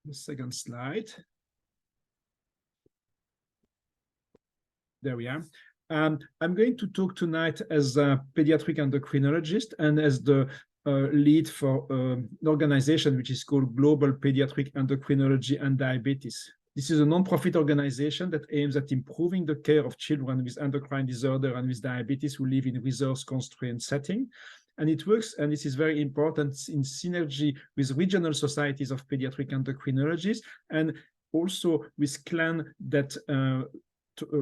The second slide. There we are. I'm going to talk tonight as a pediatric endocrinologist and as the lead for an organization which is called Global Pediatric Endocrinology and Diabetes. This is a non-profit organization that aims at improving the care of children with endocrine disorder and with diabetes who live in resource-constrained setting. And it works, and this is very important, in synergy with regional societies of pediatric endocrinologists and also with CLAN that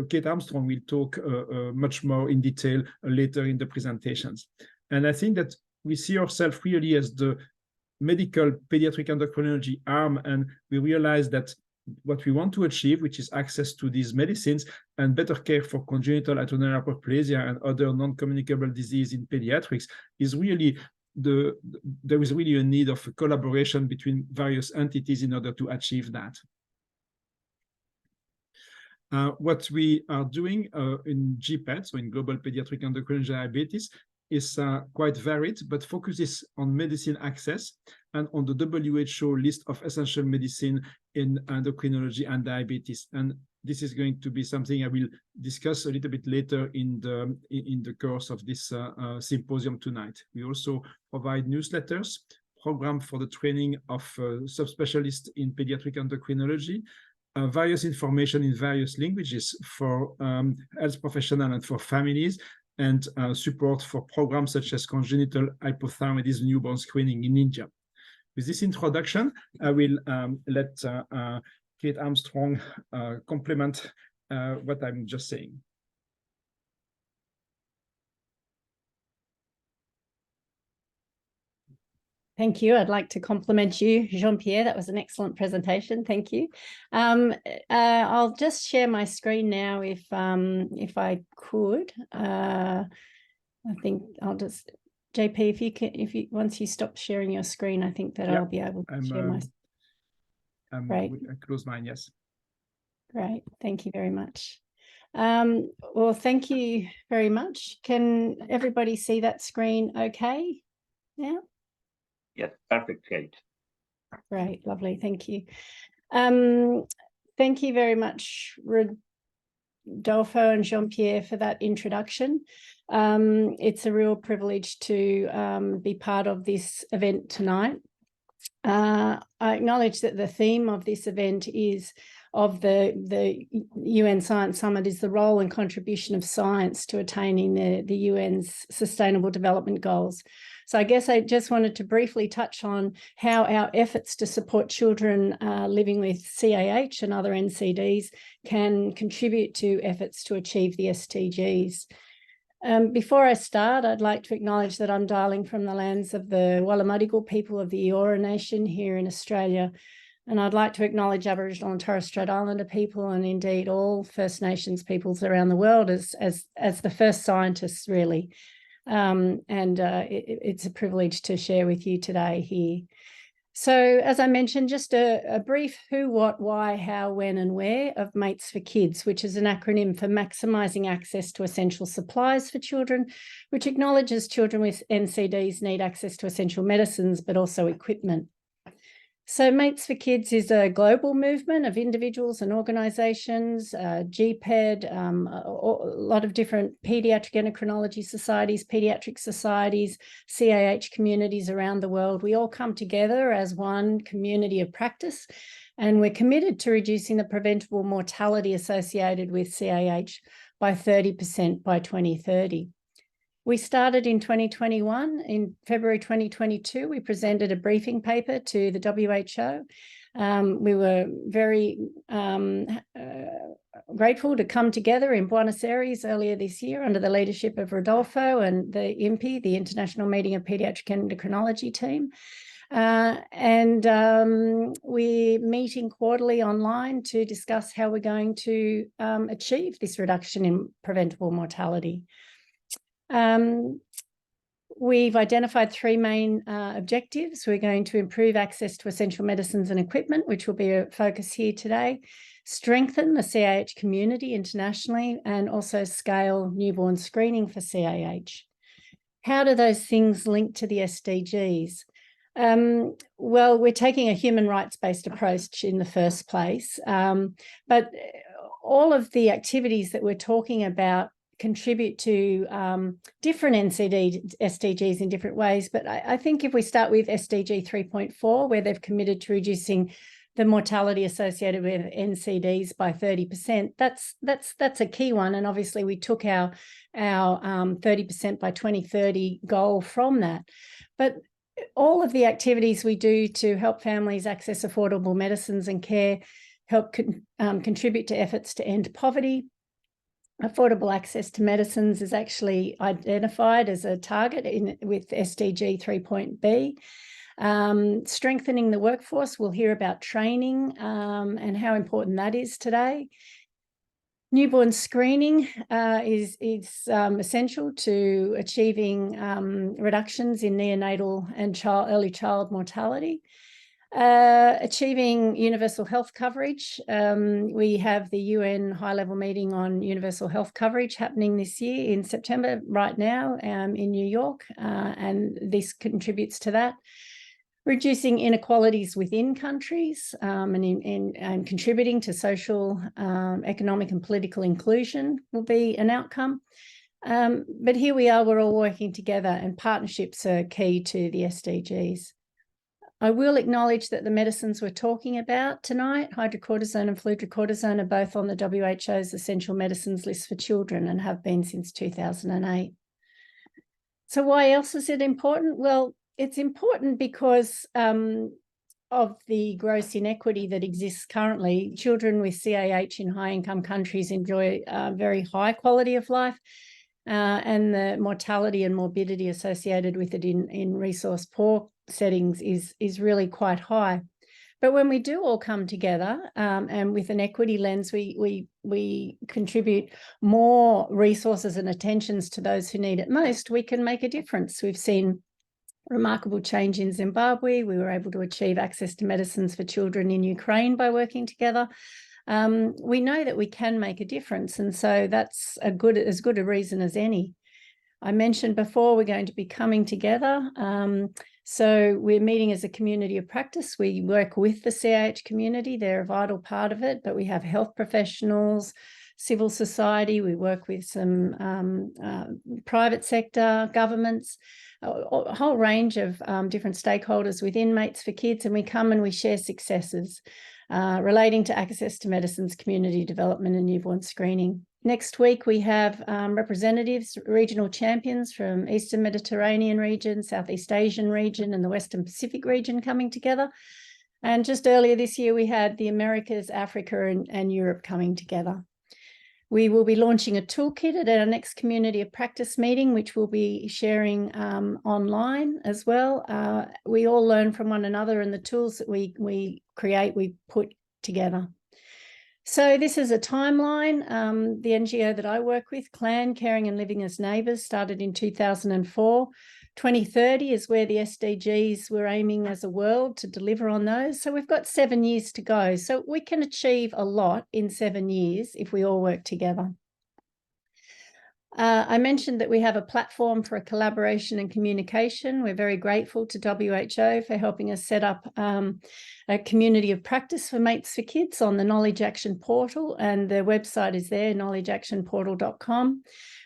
Kate Armstrong will talk much more in detail later in the presentations. And I think that we see ourselves really as the medical pediatric endocrinology arm, and we realize that what we want to achieve, which is access to these medicines and better care for congenital adrenal hyperplasia and other non-communicable disease in pediatrics, is really there is really a need of a collaboration between various entities in order to achieve that. What we are doing in GPED, so in Global Pediatric Endocrinology Diabetes, is quite varied, but focuses on medicine access and on the WHO list of essential medicine in endocrinology and diabetes. And this is going to be something I will discuss a little bit later in the course of this symposium tonight. We also provide newsletters, program for the training of subspecialists in pediatric endocrinology, various information in various languages for health professionals and for families, and support for programs such as congenital hypothyroidism newborn screening in India. With this introduction, I will let Kate Armstrong complement what I'm just saying. Thank you. I'd like to compliment you, Jean-Pierre. That was an excellent presentation. Thank you. I'll just share my screen now if I could. I think I'll just, JP, if you once you stop sharing your screen, I think that I'll be able to share my. Great. I close mine, yes. Great. Thank you very much. Well, thank you very much. Can everybody see that screen okay now? Yes, perfect, Kate. Great, lovely, thank you. Thank you very much, Rodolfo and Jean-Pierre, for that introduction. It's a real privilege to be part of this event tonight. I acknowledge that the theme of this event is of the UN Science Summit is the role and contribution of science to attaining the UN's Sustainable Development Goals. So I guess I just wanted to briefly touch on how our efforts to support children living with CAH and other NCDs can contribute to efforts to achieve the SDGs. Before I start, I'd like to acknowledge that I'm dialing from the lands of the Wallumattagal people of the Eora Nation here in Australia. And I'd like to acknowledge Aboriginal and Torres Strait Islander people, and indeed all First Nations peoples around the world as the first scientists, really. It's a privilege to share with you today here. So, as I mentioned, just a brief who, what, why, how, when and where of Mates for Kids, which is an acronym for Maximising Access to Essential Supplies for Children, which acknowledges children with NCDs need access to essential medicines, but also equipment. So Mates for Kids is a global movement of individuals and organisations, GPED, a lot of different paediatric endocrinology societies, paediatric societies, CAH communities around the world. We all come together as one community of practice, and we're committed to reducing the preventable mortality associated with CAH by 30% by 2030. We started in 2021. In February 2022, we presented a briefing paper to the WHO. We were very grateful to come together in Buenos Aires earlier this year under the leadership of Rodolfo and the IMPI, the International Meeting of Pediatric Endocrinology team. We're meeting quarterly online to discuss how we're going to achieve this reduction in preventable mortality. We've identified three main objectives. We're going to improve access to essential medicines and equipment, which will be a focus here today, strengthen the CAH community internationally, and also scale newborn screening for CAH. How do those things link to the SDGs? Well, we're taking a human rights-based approach in the first place, but all of the activities that we're talking about contribute to different SDGs in different ways. But I think if we start with SDG 3.4, where they've committed to reducing the mortality associated with NCDs by 30%, that's a key one. And obviously we took our 30% by 2030 goal from that. But all of the activities we do to help families access affordable medicines and care help contribute to efforts to end poverty. Affordable access to medicines is actually identified as a target with SDG 3.B. Strengthening the workforce, we'll hear about training and how important that is today. Newborn screening is essential to achieving reductions in neonatal and early child mortality. Achieving universal health coverage. We have the UN high-level meeting on universal health coverage happening this year in September right now in New York, and this contributes to that. Reducing inequalities within countries and contributing to social, economic and political inclusion will be an outcome. But here we are, we're all working together, and partnerships are key to the SDGs. I will acknowledge that the medicines we're talking about tonight, hydrocortisone and fludrocortisone, are both on the WHO's essential medicines list for children and have been since 2008. So why else is it important? Well, it's important because of the gross inequity that exists currently. Children with CAH in high-income countries enjoy a very high quality of life, and the mortality and morbidity associated with it in resource-poor settings is really quite high. But when we do all come together and with an equity lens, we contribute more resources and attentions to those who need it most, we can make a difference. We've seen remarkable change in Zimbabwe. We were able to achieve access to medicines for children in Ukraine by working together. We know that we can make a difference, and so that's as good a reason as any. I mentioned before we're going to be coming together. So we're meeting as a community of practice. We work with the CAH community. They're a vital part of it, but we have health professionals, civil society. We work with some private sector, governments, a whole range of different stakeholders within Mates for Kids, and we come and we share successes relating to access to medicines, community development and newborn screening. Next week, we have representatives, regional champions from Eastern Mediterranean region, Southeast Asian region, and the Western Pacific region coming together. And just earlier this year, we had the Americas, Africa, and Europe coming together. We will be launching a toolkit at our next community of practice meeting, which we'll be sharing online as well. We all learn from one another, and the tools that we create, we put together. So this is a timeline. The NGO that I work with, CLAN, Caring and Living as Neighbours, started in 2004. 2030 is where the SDGs we're aiming as a world to deliver on those. So we've got 7 years to go. So we can achieve a lot in 7 years if we all work together. I mentioned that we have a platform for collaboration and communication. We're very grateful to WHO for helping us set up a community of practice for Mates for Kids on the Knowledge Action Portal, and the website is there, knowledgeactionportal.com.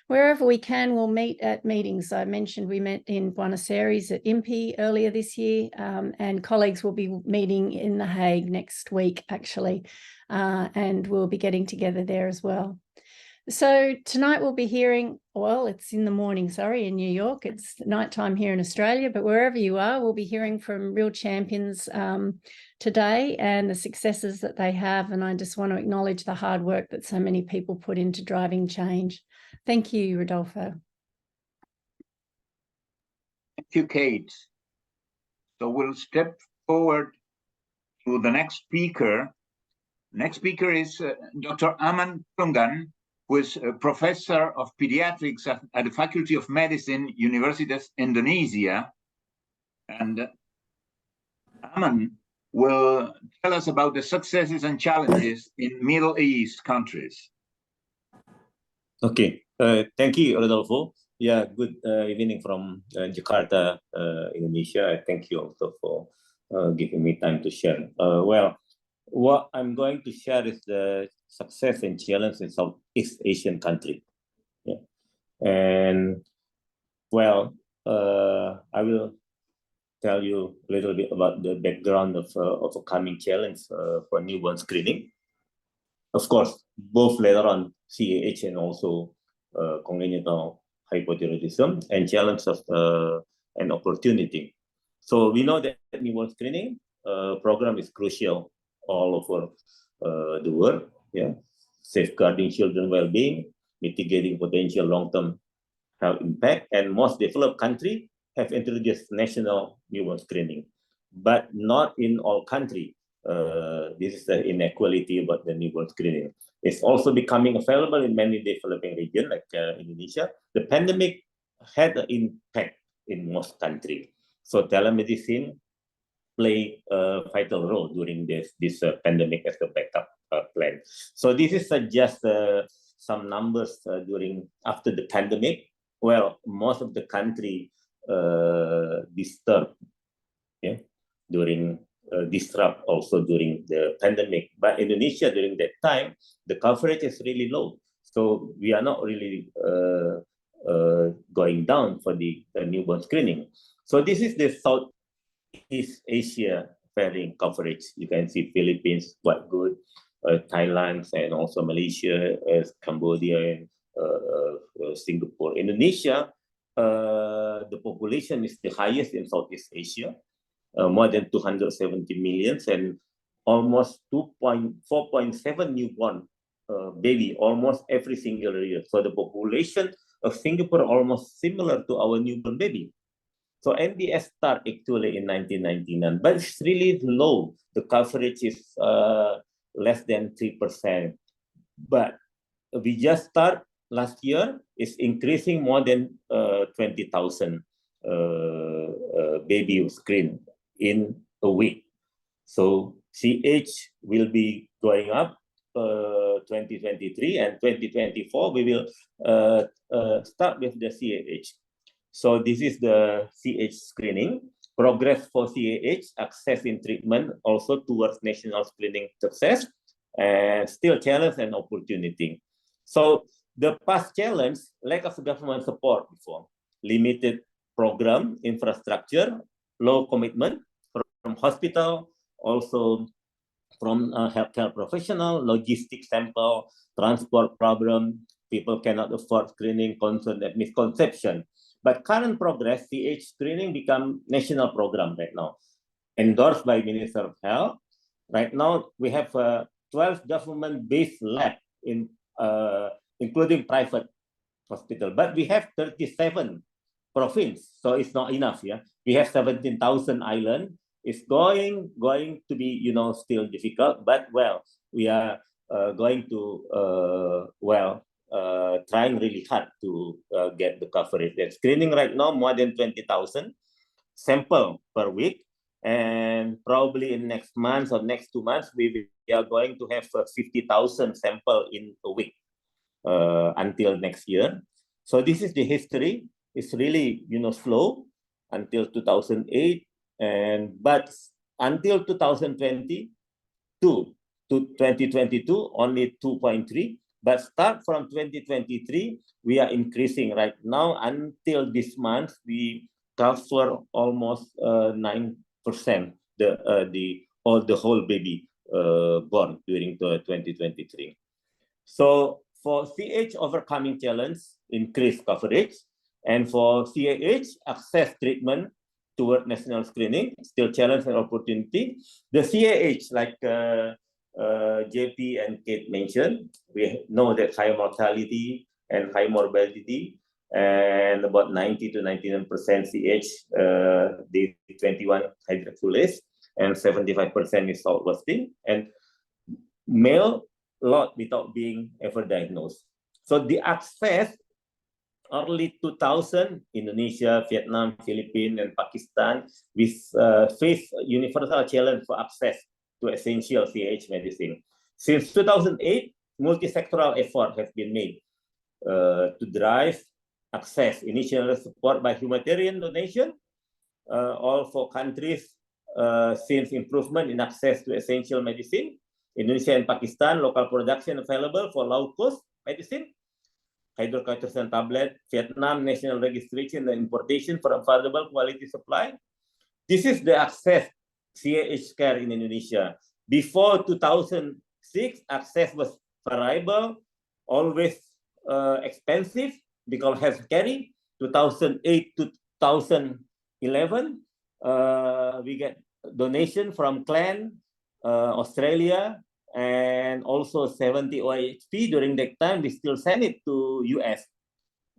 Wherever we can, we'll meet at meetings. I mentioned we met in Buenos Aires at IMPI earlier this year, and colleagues will be meeting in The Hague next week, actually, and we'll be getting together there as well. So tonight we'll be hearing, well, it's in the morning, sorry, in New York. It's nighttime here in Australia, but wherever you are, we'll be hearing from real champions today and the successes that they have. And I just want to acknowledge the hard work that so many people put into driving change. Thank you, Rodolfo. Thank you, Kate. So we'll step forward to the next speaker. Next speaker is Dr. Aman Tungan, who is a professor of pediatrics at the Faculty of Medicine, Universitas Indonesia. And Aman will tell us about the successes and challenges in Middle East countries. Okay, thank you, Rodolfo. Yeah, good evening from Jakarta, Indonesia. I thank you also for giving me time to share. Well, what I'm going to share is the success and challenge in Southeast Asian country. Yeah. And well, I will tell you a little bit about the background of overcoming challenge for newborn screening. Of course, both later on CAH and also congenital hypothyroidism and challenge of an opportunity. So we know that newborn screening program is crucial all over the world. Yeah, safeguarding children well-being, mitigating potential long-term health impact, and most developed countries have introduced national newborn screening, but not in all countries. This is the inequality about the newborn screening. It's also becoming available in many developing regions like Indonesia. The pandemic had an impact in most countries. So telemedicine play a vital role during this pandemic as a backup plan. So this is just some numbers after the pandemic. Well, most of the country disturbed, yeah, during disrupt also during the pandemic. But Indonesia during that time, the coverage is really low. So we are not really going down for the newborn screening. So this is the Southeast Asia faring coverage. You can see Philippines quite good, Thailand and also Malaysia, Cambodia, and Singapore. Indonesia, the population is the highest in Southeast Asia. More than 270 million and almost 4.7 newborn baby almost every single year. So the population of Singapore almost similar to our newborn baby. So NDS start actually in 1999, but it's really low. The coverage is less than 3%. But we just start last year, it's increasing more than 20,000 baby screen in a week. So CH will be going up 2023 and 2024 we will start with the CAH. So this is the CH screening. Progress for CAH, access in treatment also towards national screening success, and still challenge and opportunity. So the past challenge, lack of government support before, limited program infrastructure, low commitment from hospital, also from healthcare professional, logistic sample, transport problem, people cannot afford screening, concern and misconception. But current progress, CH screening become national program right now, endorsed by Minister of Health. Right now, we have 12 government-based lab in including private hospital, but we have 37 province, so it's not enough. Yeah, we have 17,000 island. It's going to be still difficult, but well, we are going to trying really hard to get the coverage. They're screening right now more than 20,000 sample per week, and probably in next month or next 2 months we are going to have 50,000 sample in a week until next year. So this is the history. It's really slow until 2008, but until 2022 to 2022 only 2.3. But start from 2023, we are increasing right now. Until this month, we cover almost 9% the whole baby born during 2023. So for CH, overcoming challenge, increased coverage, and for CAH, access treatment toward national screening, still challenge and opportunity. The CAH, like JP and Kate mentioned, we know that high mortality and high morbidity, and about 90 to 99% CH, the 21 hydroxylase, and 75% is salt wasting, and male lot without being ever diagnosed. So the access, early 2000, Indonesia, Vietnam, Philippines, and Pakistan, we face universal challenge for access to essential CAH medicine. Since 2008, multi-sectoral effort has been made to drive access, initial support by humanitarian donation, all for countries since improvement in access to essential medicine. Indonesia and Pakistan, local production available for low-cost medicine, hydrocortisone tablet. Vietnam, national registration and importation for affordable quality supply. This is the access CAH care in Indonesia. Before 2006, access was variable, always expensive because health carry. 2008 to 2011, we get donation from Clan, Australia, and also 70 OHP. During that time, we still send it to US.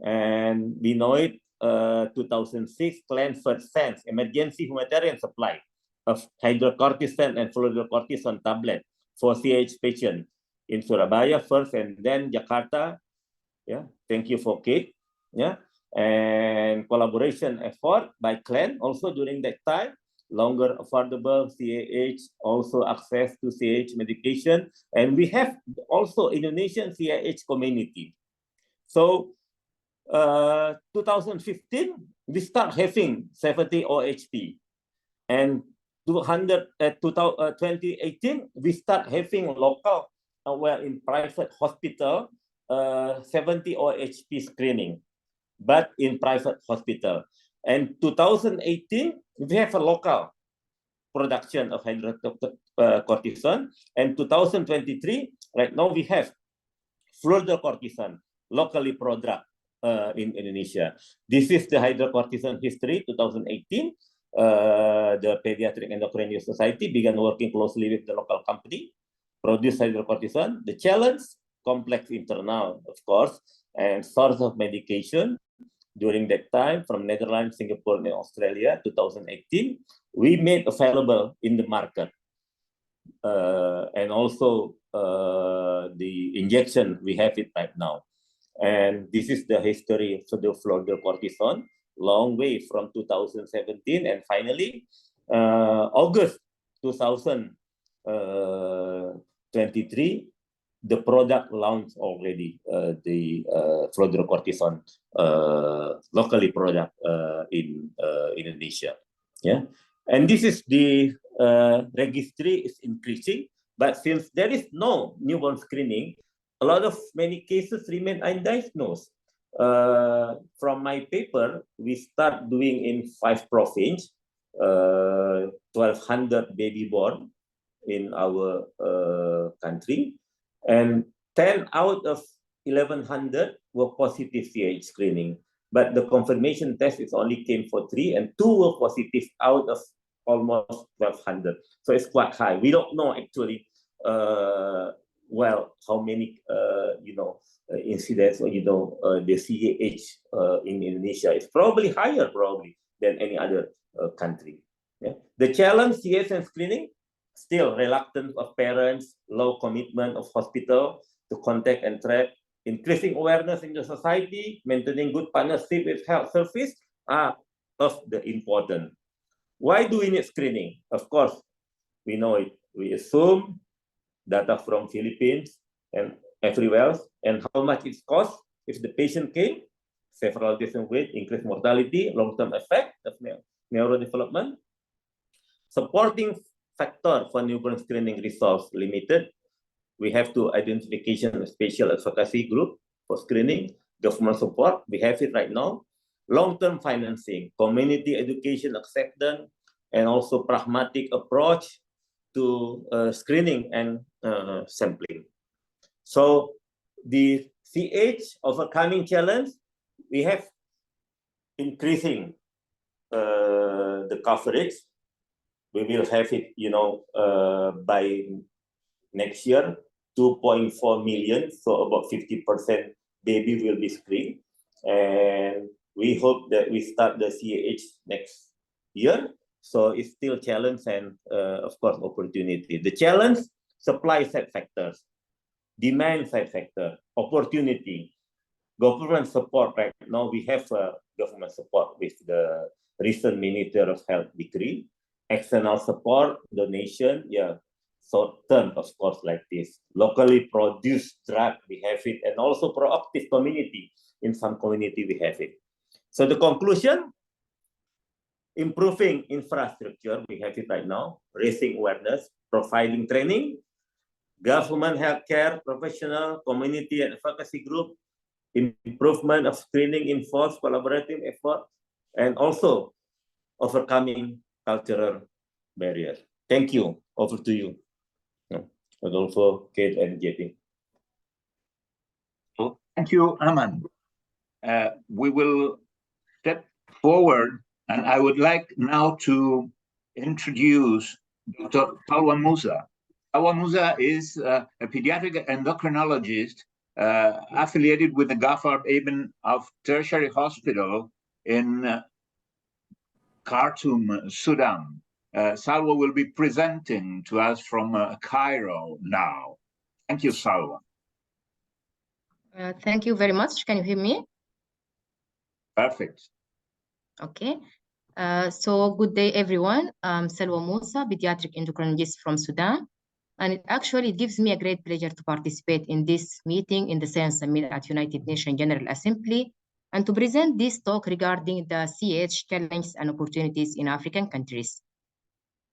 And we know it, 2006, Clan first sends emergency humanitarian supply of hydrocortisone and fluorocortisone tablet for CAH patients in Surabaya first, and then Jakarta. Yeah, thank you for Kate. Yeah, and collaboration effort by Clan also during that time. Longer affordable CAH, also access to CAH medication. And we have also Indonesian CAH community. So 2015, we start having 70 OHP. And 2018, we start having local, well, in private hospital, 70 OHP screening, but in private hospital. And 2018, we have a local production of hydrocortisone. And 2023, right now we have fluorocortisone, locally product in Indonesia. This is the hydrocortisone history, 2018. The Pediatric Endocrine Society began working closely with the local company, produce hydrocortisone. The challenge, complex internal, of course, and source of medication. During that time, from Netherlands, Singapore, and Australia, 2018, we made available in the market. And also the injection, we have it right now. And this is the history of the fluorocortisone, long way from 2017. And finally, August 2023, the product launched already, the fluorocortisone locally product in Indonesia. Yeah, and this is the registry is increasing, but since there is no newborn screening, a lot of many cases remain undiagnosed. From my paper, we start doing in 5 provinces, 1,200 baby born in our country. And 10 out of 1,100 were positive CAH screening, but the confirmation test is only came for 3, and 2 were positive out of almost 1,200. So it's quite high. We don't know actually, well, how many, incidents or, the CAH in Indonesia is probably higher than any other country. Yeah. The challenge, CAH and screening, still reluctance of parents, low commitment of hospital to contact and track, increasing awareness in the society, maintaining good partnership with health service are of the important. Why do we need screening? Of course, we know it. We assume data from Philippines and everywhere, and how much it costs if the patient came, several different ways, increased mortality, long-term effect of neurodevelopment. Supporting factor for newborn screening resource limited. We have to identification a special advocacy group for screening, government support, we have it right now. Long-term financing, community education acceptance, and also pragmatic approach to screening and sampling. So the CAH overcoming challenge, we have increasing the coverage. We will have it, by next year, 2.4 million, so about 50% baby will be screened. And we hope that we start the CAH next year. So it's still challenge and, of course, opportunity. The challenge, supply side factors, demand side factor, opportunity, government support. Right now, we have government support with the recent Minister of Health decree. External support, donation, yeah, short term, of course, like this. Locally produced drug, we have it, and also proactive community. in some community we have it. So the conclusion, improving infrastructure, we have it right now, raising awareness, providing training, government, healthcare, professional, community and advocacy group, improvement of screening, enforced collaborative effort, and also overcoming cultural barriers. Thank you. Over to you, Adolfo, Kate, and JP. Well, thank you, Aman. We will step forward, and I would like now to introduce Dr. Salwa Musa. Salwa Musa is a pediatric endocrinologist affiliated with the Ghaffar Ibn of Tertiary Hospital in Khartoum, Sudan. Salwa will be presenting to us from Cairo now. Thank you, Salwa. Thank you very much. Can you hear me? Perfect. Okay. So good day, everyone. I'm Salwa Musa, pediatric endocrinologist from Sudan. And it actually gives me a great pleasure to participate in this meeting in the Science Summit at United Nations General Assembly and to present this talk regarding the CH challenges and opportunities in African countries.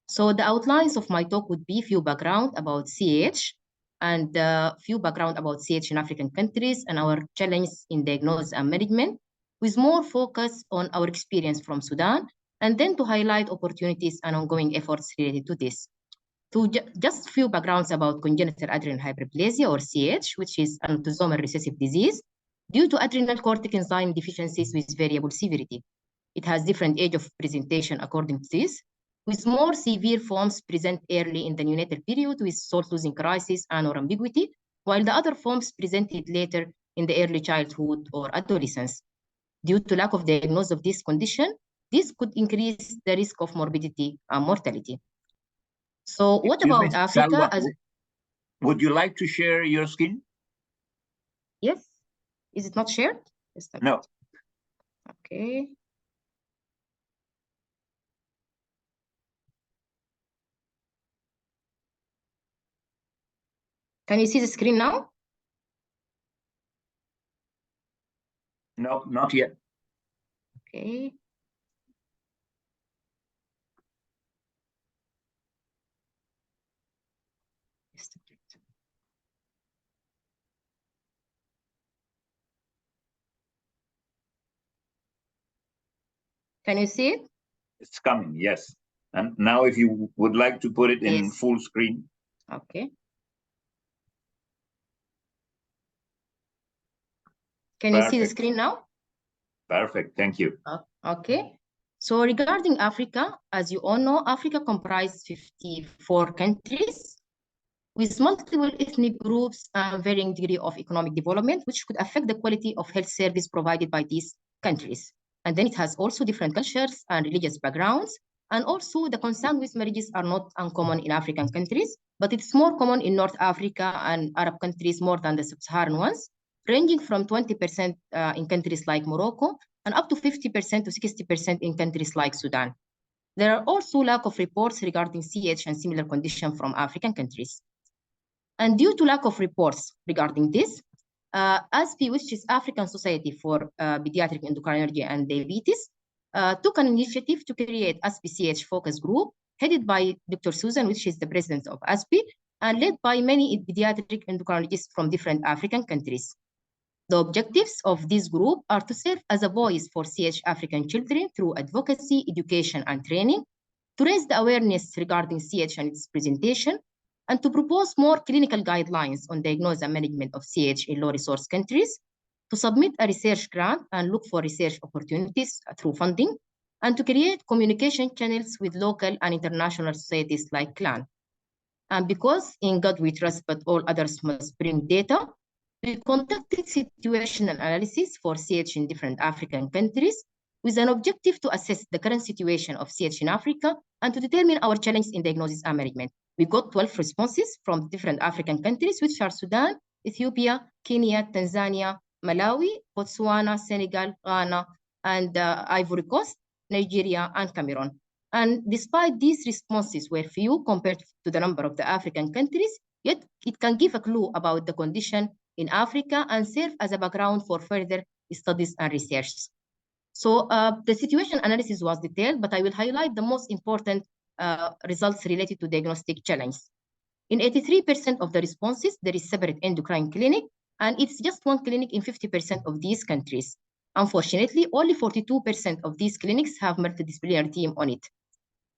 So the outlines of my talk would be few background about CH and few background about CH in African countries and our challenges in diagnosis and management, with more focus on our experience from Sudan, and then to highlight opportunities and ongoing efforts related to this. Just few backgrounds about congenital adrenal hyperplasia, or CH, which is an autosomal recessive disease due to adrenal cortex enzyme deficiencies with variable severity. It has different age of presentation according to this, with more severe forms present early in the neonatal period with salt-losing crisis and or ambiguity, while the other forms presented later in the early childhood or adolescence. Due to lack of diagnosis of this condition, this could increase the risk of morbidity and mortality. So what about Africa? Salwa, would you like to share your screen? Yes. Is it not shared? No. Okay. Can you see the screen now? No, not yet. Okay. Can you see it? It's coming, yes. And now if you would like to put it in full screen. Okay. Can you see the screen now? Perfect, thank you. Okay. So regarding Africa, as you all know, Africa comprises 54 countries with multiple ethnic groups and varying degree of economic development, which could affect the quality of health service provided by these countries. And then it has also different cultures and religious backgrounds. And also the consanguineous marriages are not uncommon in African countries, but it's more common in North Africa and Arab countries more than the sub-Saharan ones, ranging from 20% in countries like Morocco and up to 50% to 60% in countries like Sudan. There are also lack of reports regarding CH and similar conditions from African countries. And due to lack of reports regarding this, ASPI, which is African Society for Pediatric Endocrinology and Diabetes, took an initiative to create ASPI-CH focus group headed by Dr. Susan, which is the president of ASPI, and led by many pediatric endocrinologists from different African countries. The objectives of this group are to serve as a voice for CH African children through advocacy, education, and training, to raise the awareness regarding CH and its presentation, and to propose more clinical guidelines on diagnosis and management of CH in low-resource countries, to submit a research grant and look for research opportunities through funding, and to create communication channels with local and international societies like CLAN. And because in God we trust, but all others must bring data, we conducted situational analysis for CH in different African countries with an objective to assess the current situation of CH in Africa and to determine our challenges in diagnosis and management. We got 12 responses from different African countries, which are Sudan, Ethiopia, Kenya, Tanzania, Malawi, Botswana, Senegal, Ghana, and Ivory Coast, Nigeria, and Cameroon. And despite these responses were few compared to the number of the African countries, yet it can give a clue about the condition in Africa and serve as a background for further studies and research. So the situation analysis was detailed, but I will highlight the most important results related to diagnostic challenges. In 83% of the responses, there is separate endocrine clinic, and it's just one clinic in 50% of these countries. Unfortunately, only 42% of these clinics have multidisciplinary team on it.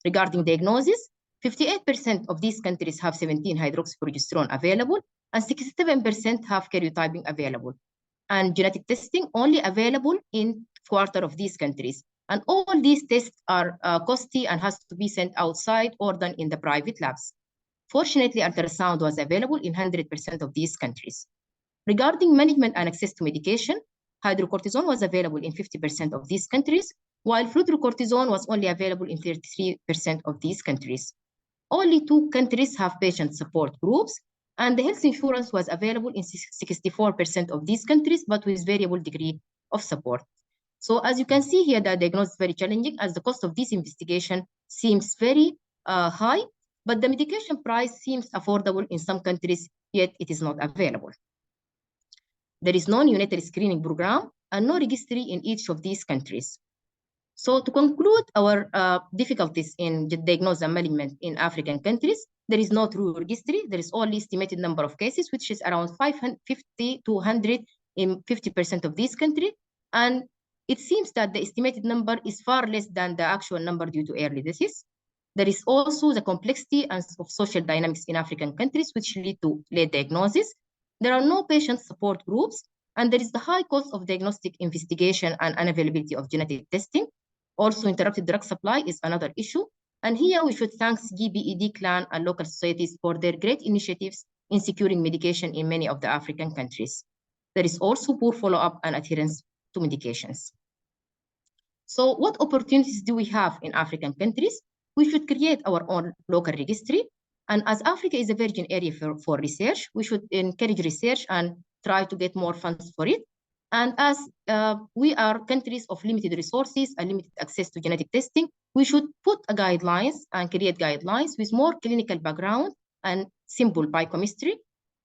Regarding diagnosis, 58% of these countries have 17-hydroxyprogesterone available, and 67% have karyotyping available. And genetic testing only available in quarter of these countries. And all these tests are costly and has to be sent outside or done in the private labs. Fortunately, ultrasound was available in 100% of these countries. Regarding management and access to medication, hydrocortisone was available in 50% of these countries, while fludrocortisone was only available in 33% of these countries. Only 2 countries have patient support groups, and the health insurance was available in 64% of these countries, but with variable degree of support. So as you can see here, the diagnosis is very challenging as the cost of this investigation seems very high, but the medication price seems affordable in some countries, yet it is not available. There is no neonatal screening program and no registry in each of these countries. So to conclude our difficulties in diagnosis and management in African countries, there is no true registry. There is only estimated number of cases, which is around 550 to 100 in 50% of this country. And it seems that the estimated number is far less than the actual number due to early deaths. There is also the complexity of social dynamics in African countries, which lead to late diagnosis. There are no patient support groups, and there is the high cost of diagnostic investigation and unavailability of genetic testing. Also, interrupted drug supply is another issue. And here we should thank GBED clan and local societies for their great initiatives in securing medication in many of the African countries. There is also poor follow-up and adherence to medications. So what opportunities do we have in African countries? We should create our own local registry. And as Africa is a virgin area for research, we should encourage research and try to get more funds for it. And as we are countries of limited resources and limited access to genetic testing, we should put guidelines and create guidelines with more clinical background and simple biochemistry.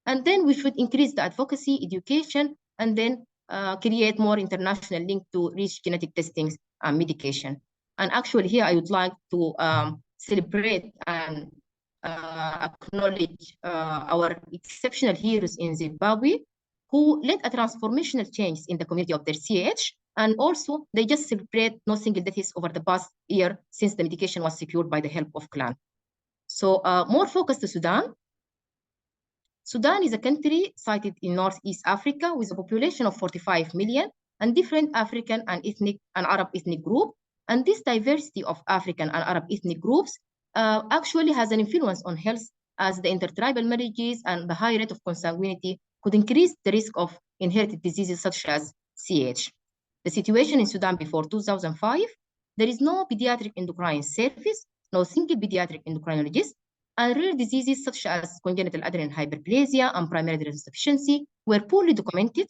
And then we should increase the advocacy, education, and then create more international link to reach genetic testing and medication. And actually here I would like to celebrate and acknowledge our exceptional heroes in Zimbabwe who led a transformational change in the community of their CAH. And also they just celebrate no single deaths over the past year since the medication was secured by the help of clan. So more focus to Sudan. Sudan is a country sited in Northeast Africa with a population of 45 million and different African and ethnic and Arab ethnic groups. And this diversity of African and Arab ethnic groups actually has an influence on health, as the intertribal marriages and the high rate of consanguinity could increase the risk of inherited diseases such as CAH. The situation in Sudan before 2005, there is no pediatric endocrine service, no single pediatric endocrinologist, and rare diseases such as congenital adrenal hyperplasia and primary adrenal insufficiency were poorly documented,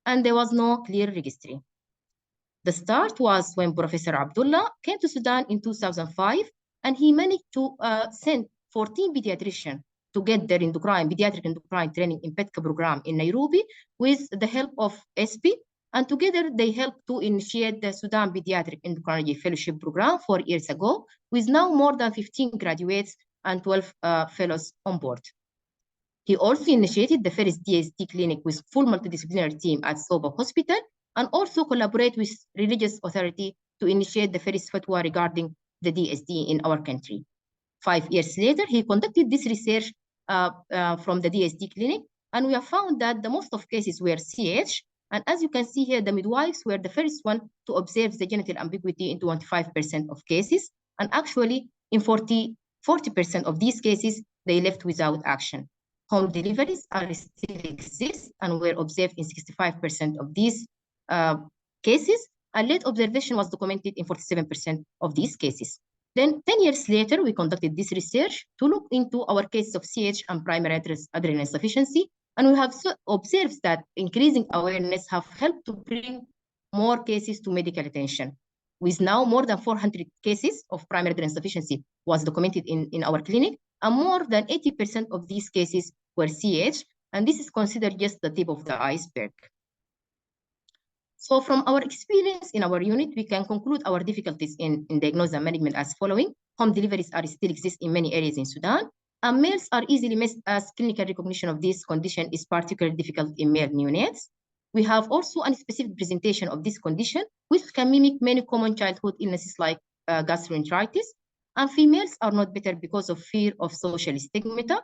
and there was no clear registry. The start was when Professor Abdullah came to Sudan in 2005, and he managed to send 14 pediatricians to get their pediatric endocrine training in PEDCA program in Nairobi with the help of SP. And together they helped to initiate the Sudan Pediatric Endocrinology Fellowship Program 4 years ago, with now more than 15 graduates and 12 fellows on board. He also initiated the first DSD clinic with full multidisciplinary team at Soba Hospital, and also collaborate with religious authority to initiate the first fatwa regarding the DSD in our country. 5 years later, he conducted this research from the DSD clinic, and we have found that the most of cases were CAH. And as you can see here, the midwives were the first one to observe the genital ambiguity in 25% of cases. And actually, in 40% of these cases, they left without action. Home deliveries still exist and were observed in 65% of these cases. And late observation was documented in 47% of these cases. Then 10 years later, we conducted this research to look into our cases of CAH and primary adrenal insufficiency. And we have observed that increasing awareness have helped to bring more cases to medical attention. With now more than 400 cases of primary adrenal insufficiency was documented in our clinic, and more than 80% of these cases were CAH, and this is considered just the tip of the iceberg. So from our experience in our unit, we can conclude our difficulties in diagnosis and management as following. Home deliveries are still exist in many areas in Sudan, and males are easily missed as clinical recognition of this condition is particularly difficult in male neonates. We have also a specific presentation of this condition, which can mimic many common childhood illnesses like gastroenteritis, and females are not better because of fear of social stigmata.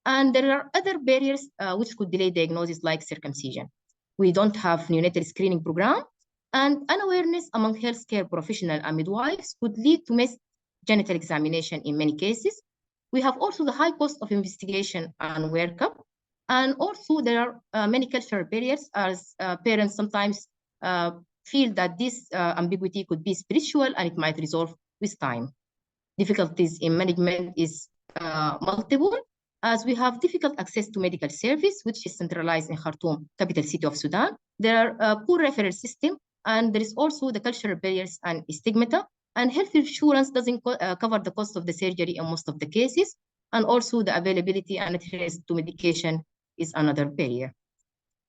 And there are other barriers which could delay diagnosis like circumcision. We don't have neonatal screening program, and unawareness among healthcare professionals and midwives could lead to missed genital examination in many cases. We have also the high cost of investigation and workup. And also there are many cultural barriers as parents sometimes feel that this ambiguity could be spiritual and it might resolve with time. Difficulties in management is multiple, as we have difficult access to medical service, which is centralized in Khartoum, capital city of Sudan. There are a poor referral system, and there is also the cultural barriers and stigmata, and health insurance doesn't cover the cost of the surgery in most of the cases, and also the availability and adherence to medication is another barrier.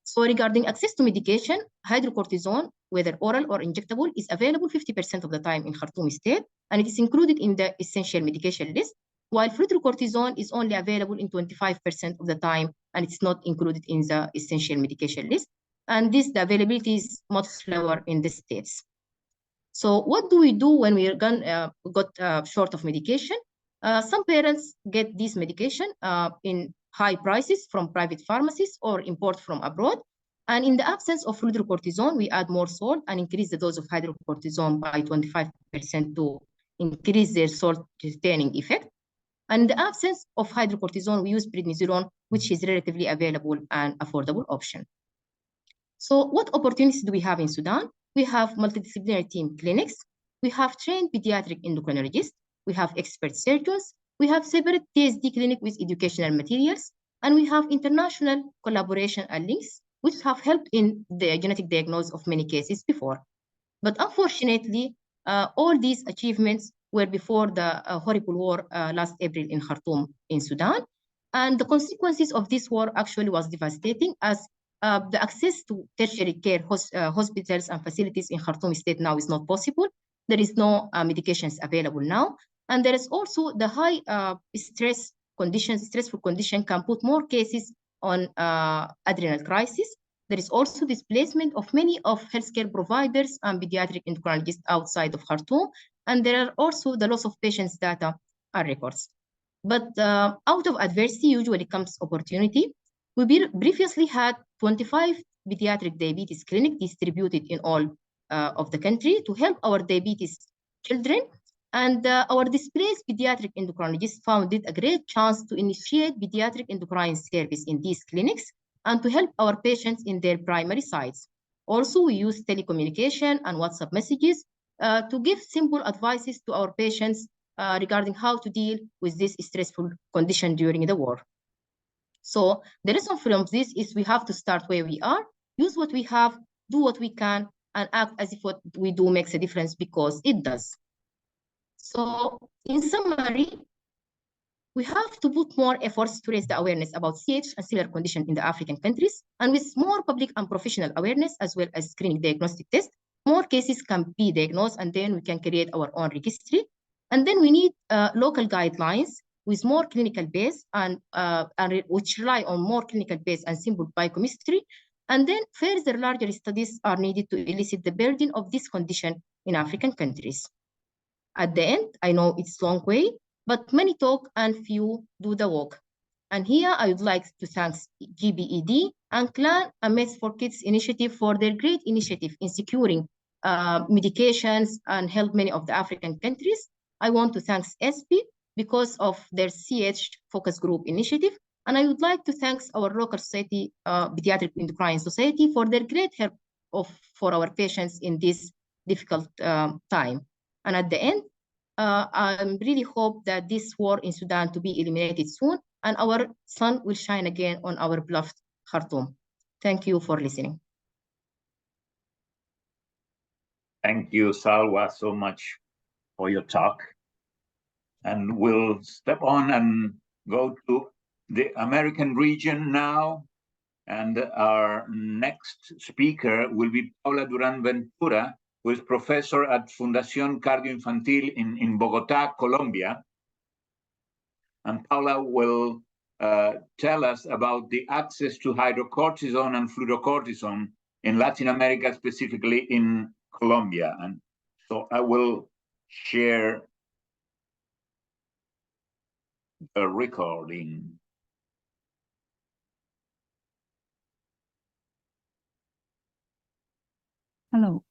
So regarding access to medication, hydrocortisone, whether oral or injectable, is available 50% of the time in Khartoum state, and it is included in the essential medication list, while fludrocortisone is only available in 25% of the time, and it's not included in the essential medication list. And the availability is much lower in the states. So what do we do when we got short of medication? Some parents get this medication in high prices from private pharmacies or import from abroad. And in the absence of fludrocortisone, we add more salt and increase the dose of hydrocortisone by 25% to increase their salt-retaining effect. And in the absence of hydrocortisone, we use prednisolone, which is relatively available and affordable option. So what opportunities do we have in Sudan? We have multidisciplinary team clinics. We have trained pediatric endocrinologists. We have expert surgeons. We have separate TSD clinic with educational materials. And we have international collaboration and links, which have helped in the genetic diagnosis of many cases before. But unfortunately, all these achievements were before the horrible war last April in Khartoum in Sudan. And the consequences of this war actually was devastating, as the access to tertiary care hospitals and facilities in Khartoum state now is not possible. There is no medications available now. And there is also the high stressful condition can put more cases on adrenal crisis. There is also displacement of many of healthcare providers and pediatric endocrinologists outside of Khartoum. And there are also the loss of patients' data and records. But out of adversity usually comes opportunity. We previously had 25 pediatric diabetes clinics distributed in all of the country to help our diabetes children. And our displaced pediatric endocrinologists found it a great chance to initiate pediatric endocrine service in these clinics and to help our patients in their primary sites. Also, we use telecommunication and WhatsApp messages to give simple advices to our patients regarding how to deal with this stressful condition during the war. So the lesson from this is we have to start where we are, use what we have, do what we can, and act as if what we do makes a difference, because it does. So in summary, we have to put more efforts to raise the awareness about CH and similar conditions in the African countries. And with more public and professional awareness, as well as screening diagnostic tests, more cases can be diagnosed, and then we can create our own registry. And then we need local guidelines with more clinical base and which rely on more clinical base and simple biochemistry. And then further larger studies are needed to elicit the burden of this condition in African countries. At the end, I know it's a long way, but many talk and few do the work. And here I would like to thank GBED and Clan and Mates for Kids initiative for their great initiative in securing medications and help many of the African countries. I want to thank SP because of their CH focus group initiative. And I would like to thank our local society, Pediatric Endocrine Society, for their great help for our patients in this difficult time. And at the end, I really hope that this war in Sudan to be eliminated soon, and our sun will shine again on our beloved Khartoum. Thank you for listening. Thank you, Salwa, so much for your talk. And we'll step on and go to the American region now. And our next speaker will be Paula Duran Ventura, who is professor at Fundación Cardioinfantil in Bogotá, Colombia. And Paula will tell us about the access to hydrocortisone and fluorocortisone in Latin America, specifically in Colombia. And so I will share the recording. Hello.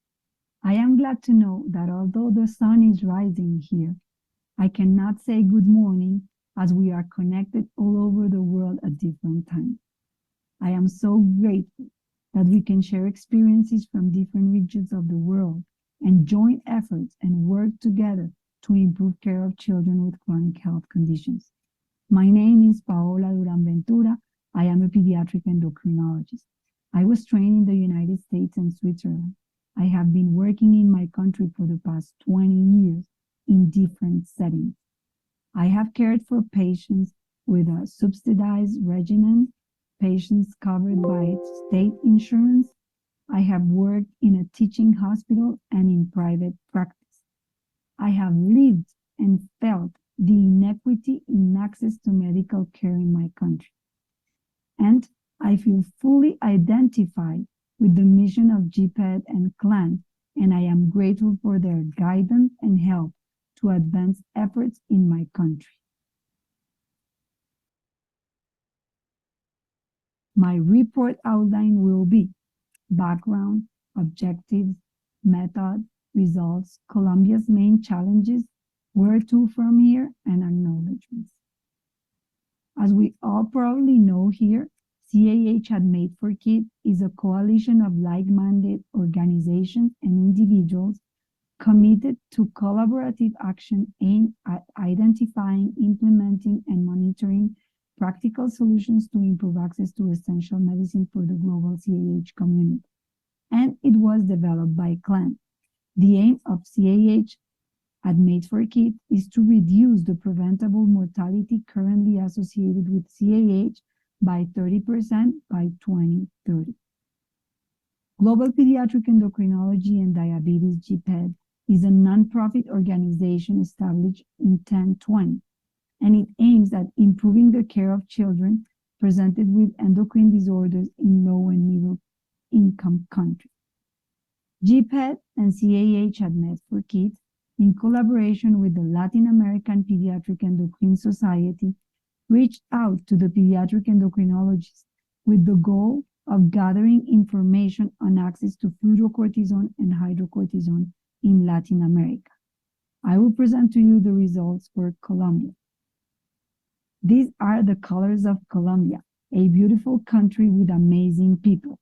I am glad to know that although the sun is rising here, I cannot say good morning as we are connected all over the world at different times. I am so grateful that we can share experiences from different regions of the world and join efforts and work together to improve care of children with chronic health conditions. My name is Paola Duran Ventura. I am a pediatric endocrinologist. I was trained in the United States and Switzerland. I have been working in my country for the past 20 years in different settings. I have cared for patients with a subsidized regimen, patients covered by state insurance. I have worked in a teaching hospital and in private practice. I have lived and felt the inequity in access to medical care in my country. And I feel fully identified with the mission of GPED and CLAN, and I am grateful for their guidance and help to advance efforts in my country. My report outline will be background, objectives, method, results, Colombia's main challenges, where to from here, and acknowledgements. As we all probably know here, CAH at Made for Kids is a coalition of like-minded organizations and individuals committed to collaborative action aimed at identifying, implementing, and monitoring practical solutions to improve access to essential medicine for the global CAH community. And it was developed by CLAN. The aim of CAH at Made for Kids is to reduce the preventable mortality currently associated with CAH by 30% by 2030. Global Pediatric Endocrinology and Diabetes GPED is a nonprofit organization established in 2020, and it aims at improving the care of children presented with endocrine disorders in low and middle income countries. GPED and CAH at Made for Kids, in collaboration with the Latin American Pediatric Endocrine Society, reached out to the pediatric endocrinologists with the goal of gathering information on access to fluorocortisone and hydrocortisone in Latin America. I will present to you the results for Colombia. These are the colors of Colombia, a beautiful country with amazing people.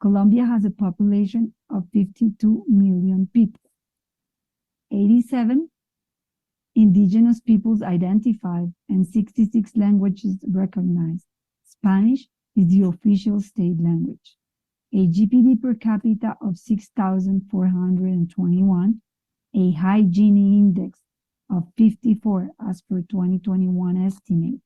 Colombia has a population of 52 million people. 87 indigenous peoples identified and 66 languages recognized. Spanish is the official state language. A GPD per capita of 6,421, a high Gini index of 54 as per 2021 estimate.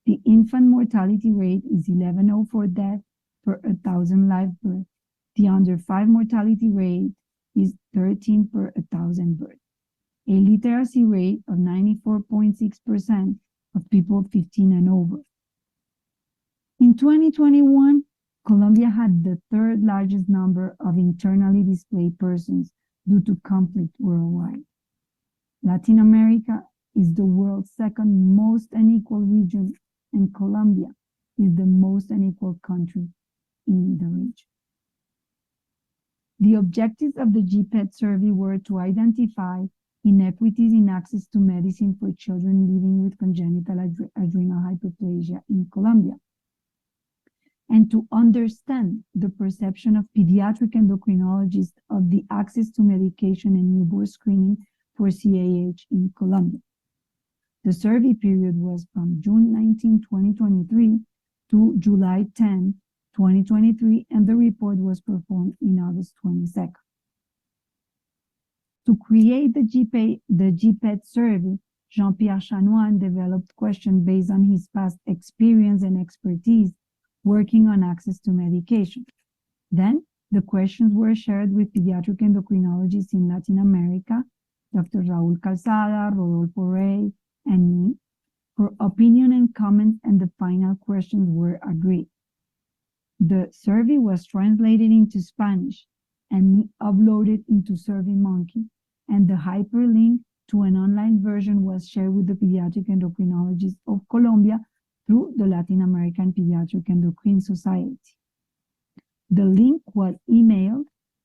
The infant mortality rate is 1104 deaths per 1,000 live births. The under 5 mortality rate is 13 per 1,000 births. A literacy rate of 94.6% of people 15 and over. In 2021, Colombia had the third largest number of internally displaced persons due to conflict worldwide. Latin America is the world's second most unequal region, and Colombia is the most unequal country in the region. The objectives of the GPED survey were to identify inequities in access to medicine for children living with congenital adrenal hyperplasia in Colombia, and to understand the perception of pediatric endocrinologists of the access to medication and newborn screening for CAH in Colombia. The survey period was from June 19, 2023 to July 10, 2023, and the report was performed in August 22nd. To create the GPED survey, Jean-Pierre Chanoine developed questions based on his past experience and expertise working on access to medication. Then the questions were shared with pediatric endocrinologists in Latin America, Dr. Raul Calzada, Rodolfo Rey, and me, for opinion and comments, and the final questions were agreed. The survey was translated into Spanish and uploaded into SurveyMonkey, and the hyperlink to an online version was shared with the pediatric endocrinologists of Colombia through the Latin American Pediatric Endocrine Society. The link was emailed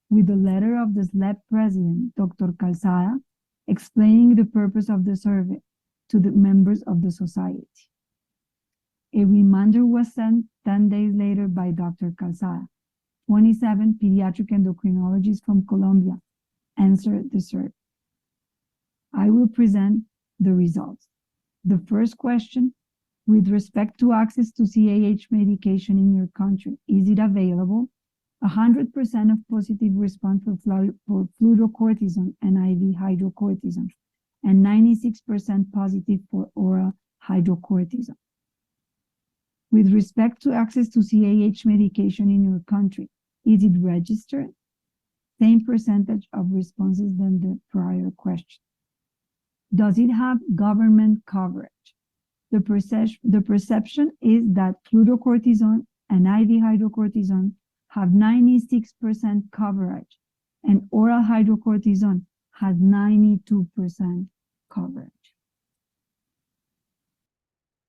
with the letter of the SLEP president, Dr. Calzada, explaining the purpose of the survey to the members of the society. A reminder was sent 10 days later by Dr. Calzada. 27 pediatric endocrinologists from Colombia answered the survey. I will present the results. The first question, with respect to access to CAH medication in your country, is it available? 100% of positive response for fluorocortisone and IV hydrocortisone, and 96% positive for oral hydrocortisone. With respect to access to CAH medication in your country, is it registered? Same percentage of responses than the prior question. Does it have government coverage? The perception is that fluorocortisone and IV hydrocortisone have 96% coverage, and oral hydrocortisone has 92% coverage.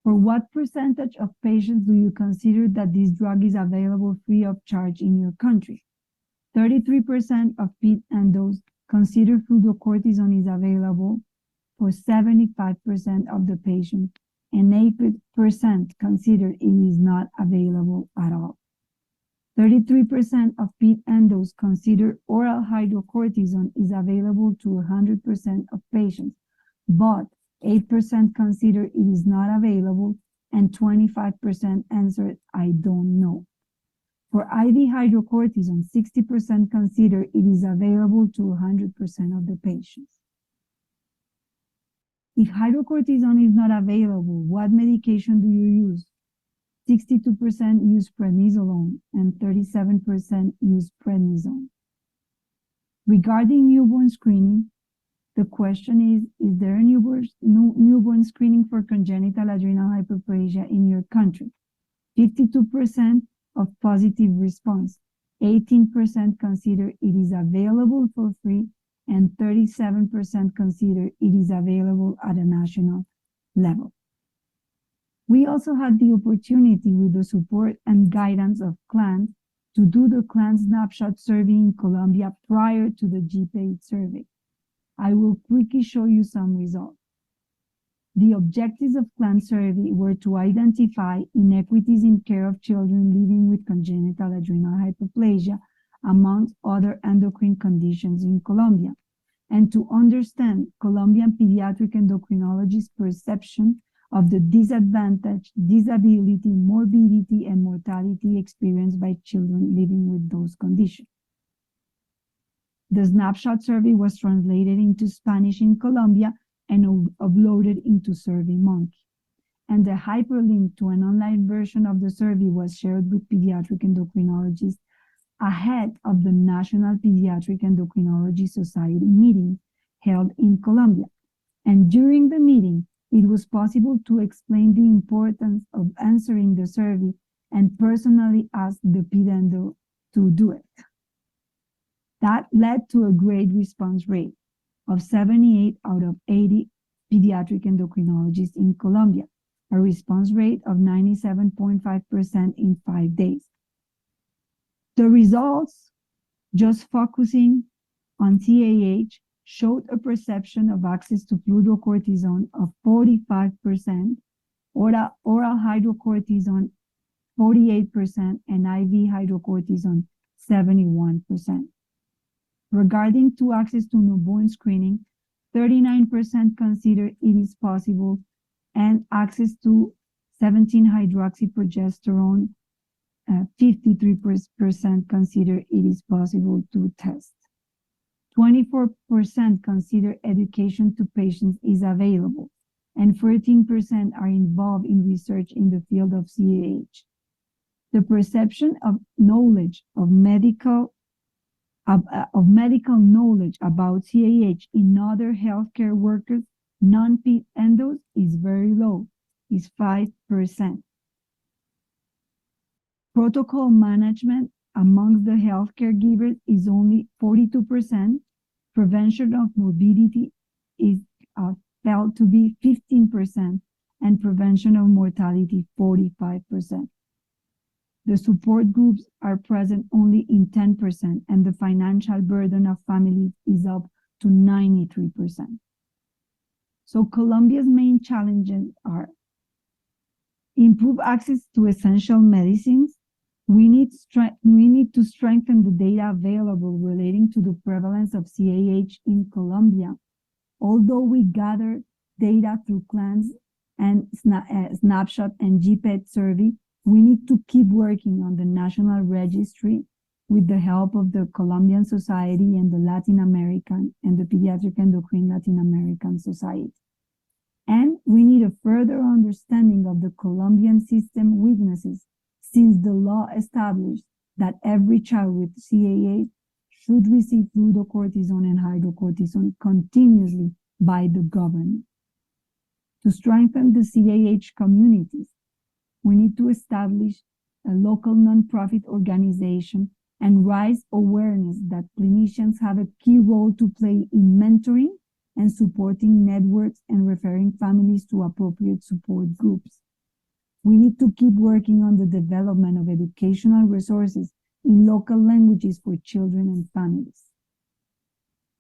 For what percentage of patients do you consider that this drug is available free of charge in your country? 33% of ped endos consider fluorocortisone is available for 75% of the patients, and 8% consider it is not available at all. 33% of ped endos consider oral hydrocortisone is available to 100% of patients, but 8% consider it is not available, and 25% answered, I don't know. For IV hydrocortisone, 60% consider it is available to 100% of the patients. If hydrocortisone is not available, what medication do you use? 62% use prednisolone and 37% use prednisone. Regarding newborn screening, the question is there a newborn screening for congenital adrenal hyperplasia in your country? 52% of positive response, 18% consider it is available for free, and 37% consider it is available at a national level. We also had the opportunity, with the support and guidance of CLAN, to do the CLAN snapshot survey in Colombia prior to the GPAID survey. I will quickly show you some results. The objectives of CLAN survey were to identify inequities in care of children living with congenital adrenal hyperplasia, amongst other endocrine conditions in Colombia, and to understand Colombian pediatric endocrinologists' perception of the disadvantage, disability, morbidity, and mortality experienced by children living with those conditions. The snapshot survey was translated into Spanish in Colombia and uploaded into SurveyMonkey. And the hyperlink to an online version of the survey was shared with pediatric endocrinologists ahead of the National Pediatric Endocrinology Society meeting held in Colombia. And during the meeting, it was possible to explain the importance of answering the survey and personally ask the pedendo to do it. That led to a great response rate of 78 out of 80 pediatric endocrinologists in Colombia, a response rate of 97.5% in 5 days. The results, just focusing on CAH, showed a perception of access to fluorocortisone of 45%, oral hydrocortisone 48%, and IV hydrocortisone 71%. Regarding to access to newborn screening, 39% consider it is possible, and access to 17-hydroxyprogesterone, 53% consider it is possible to test. 24% consider education to patients is available, and 13% are involved in research in the field of CAH. The perception of knowledge of medical knowledge about CAH in other healthcare workers, non-PED endos, is very low, is 5%. Protocol management amongst the healthcare givers is only 42%. Prevention of morbidity is felt to be 15%, and prevention of mortality 45%. The support groups are present only in 10%, and the financial burden of families is up to 93%. So Colombia's main challenges are improve access to essential medicines. We need to strengthen the data available relating to the prevalence of CAH in Colombia. Although we gather data through CLANS and Snapshot and GPED survey, we need to keep working on the national registry with the help of the Colombian Society and the Latin American and the Pediatric Endocrine Latin American Society. And we need a further understanding of the Colombian system weaknesses, since the law established that every child with CAH should receive fluorocortisone and hydrocortisone continuously by the government. To strengthen the CAH communities, we need to establish a local nonprofit organization and raise awareness that clinicians have a key role to play in mentoring and supporting networks and referring families to appropriate support groups. We need to keep working on the development of educational resources in local languages for children and families.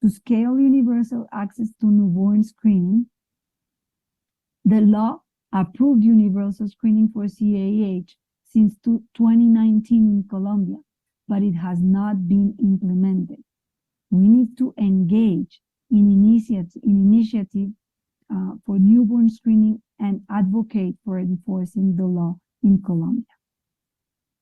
To scale universal access to newborn screening, the law approved universal screening for CAH since 2019 in Colombia, but it has not been implemented. We need to engage in initiative for newborn screening and advocate for enforcing the law in Colombia.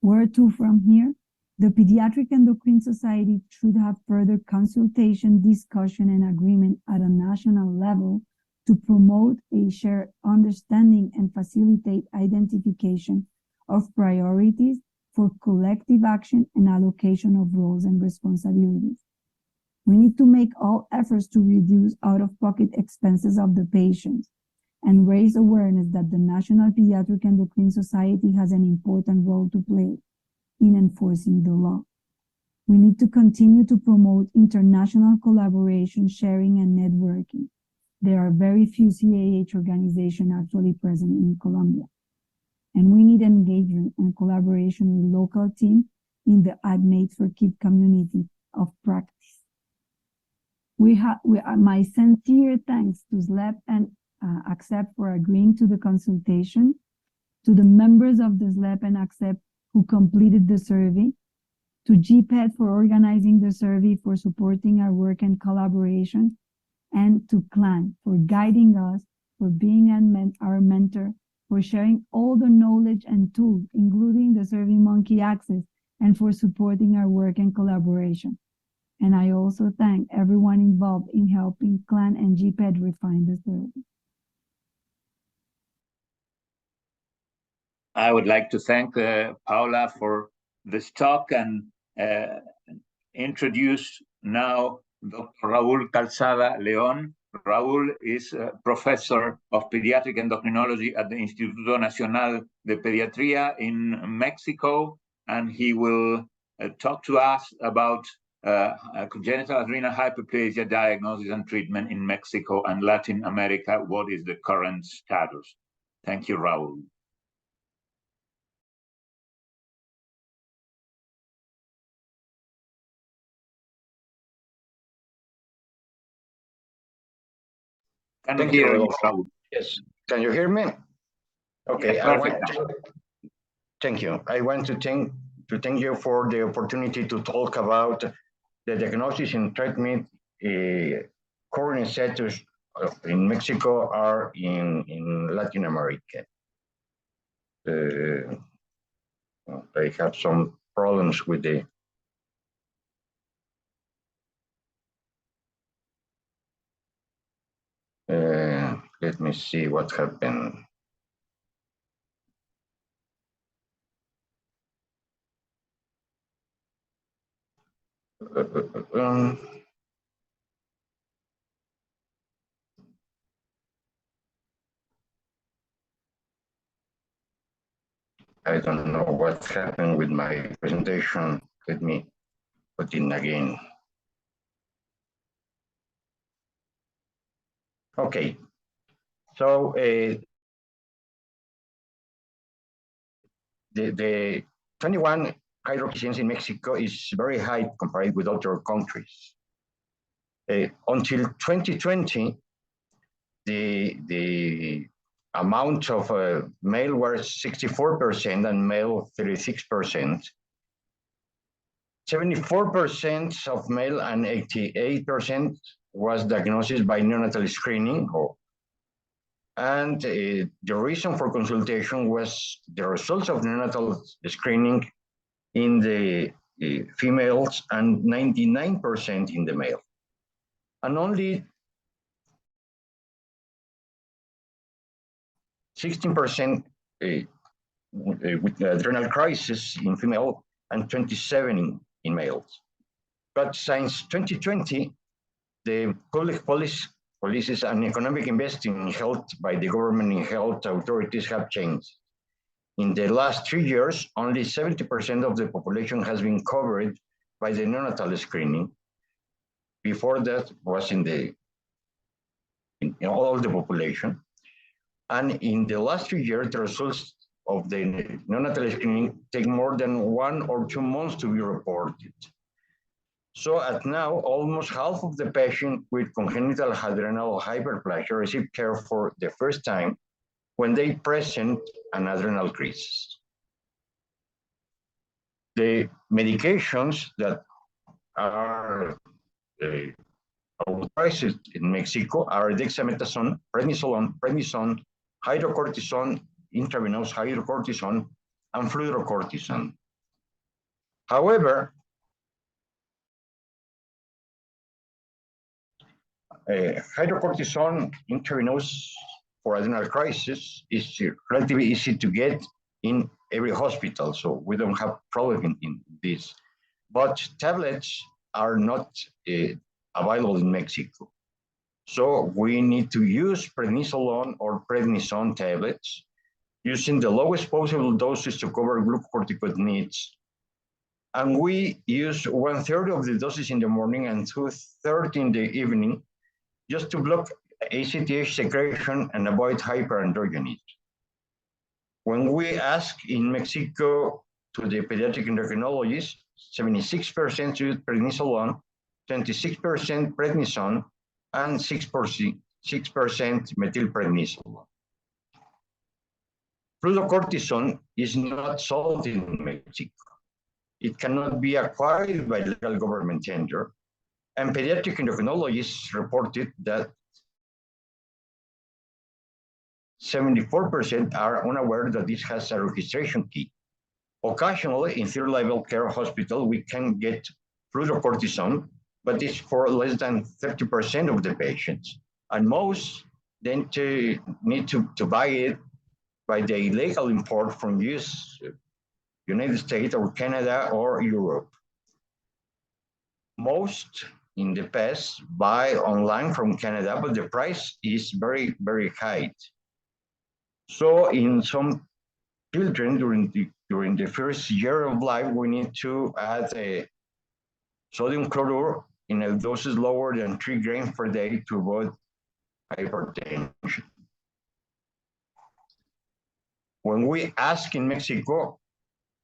Where to from here? The Pediatric Endocrine Society should have further consultation, discussion, and agreement at a national level to promote a shared understanding and facilitate identification of priorities for collective action and allocation of roles and responsibilities. We need to make all efforts to reduce out-of-pocket expenses of the patients and raise awareness that the National Pediatric Endocrine Society has an important role to play in enforcing the law. We need to continue to promote international collaboration, sharing, and networking. There are very few CAH organizations actually present in Colombia. And we need engagement and collaboration with local teams in the Admates for Kids community of practice. My sincere thanks to SLEP and ACCEPT for agreeing to the consultation, to the members of the SLEP and ACCEPT who completed the survey, to GPED for organizing the survey, for supporting our work and collaboration, and to CLAN for guiding us, for being our mentor, for sharing all the knowledge and tools, including the SurveyMonkey Access, and for supporting our work and collaboration. And I also thank everyone involved in helping CLAN and GPED refine the survey. I would like to thank Paula for this talk and introduce now Dr. Raúl Calzada León. Raúl is a professor of pediatric endocrinology at the Instituto Nacional de Pediatría in Mexico, and he will talk to us about congenital adrenal hyperplasia diagnosis and treatment in Mexico and Latin America. What is the current status? Thank you, Raúl. Thank you. Yes. Can you hear me? Okay. Yes, thank you. I want to thank you for the opportunity to talk about the diagnosis and treatment current status in Mexico or in Latin America. I have some problems with the let me see what happened. I don't know what happened with my presentation. Let me put it again. Okay, so the 21 hydroxygens in Mexico is very high compared with other countries. Until 2020, the amount of male was 64% and male 36%. 74% of male and 88% was diagnosed by neonatal screening. And the reason for consultation was the results of neonatal screening in the females and 99% in the male. And only 16% with adrenal crisis in female and 27 in males. But since 2020, the public policies and economic investing in health by the government and health authorities have changed. In the last 3 years, only 70% of the population has been covered by the neonatal screening. Before that was in all the population. And in the last 3 years, the results of the neonatal screening take more than 1 or 2 months to be reported. So at now, almost half of the patients with congenital adrenal hyperplasia receive care for the first time when they present an adrenal crisis. The medications that are authorized in Mexico are dexamethasone, prednisone, hydrocortisone, intravenous hydrocortisone, and fludrocortisone. However, hydrocortisone intravenous for adrenal crisis is relatively easy to get in every hospital, so we don't have problem in this. But tablets are not available in Mexico. So we need to use prednisolone or prednisone tablets using the lowest possible doses to cover glucocorticoid needs. And we use 1/3 of the doses in the morning and 2/3 in the evening just to block ACTH secretion and avoid hyperandrogenism. When we ask in Mexico to the pediatric endocrinologist, 76% use prednisolone, 26% prednisone, and 6% methylprednisolone. Fludrocortisone is not sold in Mexico. It cannot be acquired by legal government tender, and pediatric endocrinologists reported that 74% are unaware that this has a registration key. Occasionally, in third-level care hospital, we can get fludrocortisone, but it's for less than 30% of the patients. And most then need to buy it by the illegal import from United States or Canada or Europe. Most in the past buy online from Canada, but the price is very, very high. So in some children during the first year of life, we need to add a sodium chloride in a doses lower than 3 grams per day to avoid hypertension. When we ask in Mexico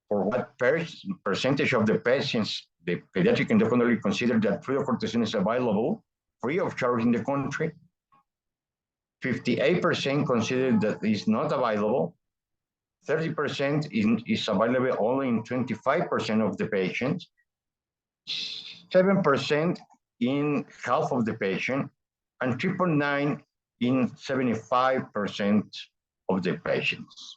for what percentage of the patients the pediatric endocrinologist consider that fludrocortisone is available free of charge in the country, 58% consider that it's not available, 30% is available only in 25% of the patients, 7% in half of the patient, and 3.9% in 75% of the patients.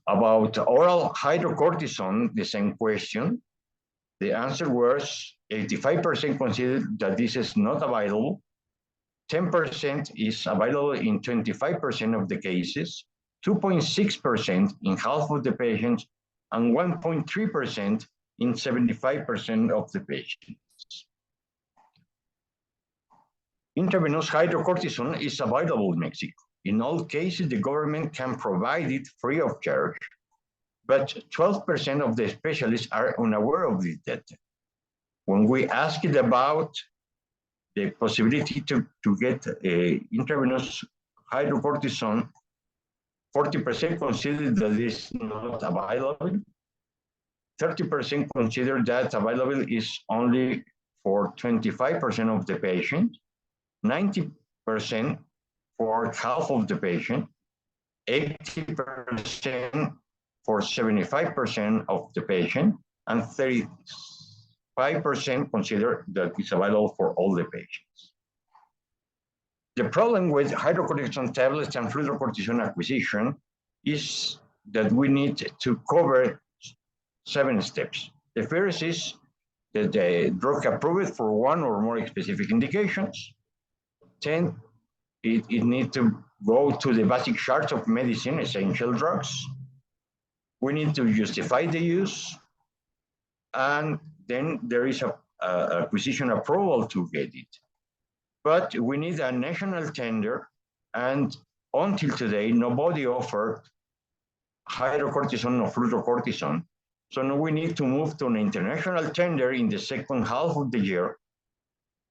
About oral hydrocortisone, the same question. The answer was 85% considered that this is not available, 10% is available in 25% of the cases, 2.6% in half of the patients, and 1.3% in 75% of the patients. Intravenous hydrocortisone is available in Mexico. In all cases, the government can provide it free of charge, but 12% of the specialists are unaware of this data. When we asked about the possibility to get intravenous hydrocortisone, 40% consider that it's not available. 30% consider that available is only for 25% of the patient, 90% for half of the patient, 80% for 75% of the patient, and 35% consider that it's available for all the patients. The problem with hydrocortisone tablets and fludrocortisone acquisition is that we need to cover 7 steps. The first is that the drug approved for one or more specific indications. 10, it needs to go to the basic charts of medicine, essential drugs. We need to justify the use, and then there is a acquisition approval to get it. But we need a national tender, and until today, nobody offered hydrocortisone or fludrocortisone. So now we need to move to an international tender in the second half of the year.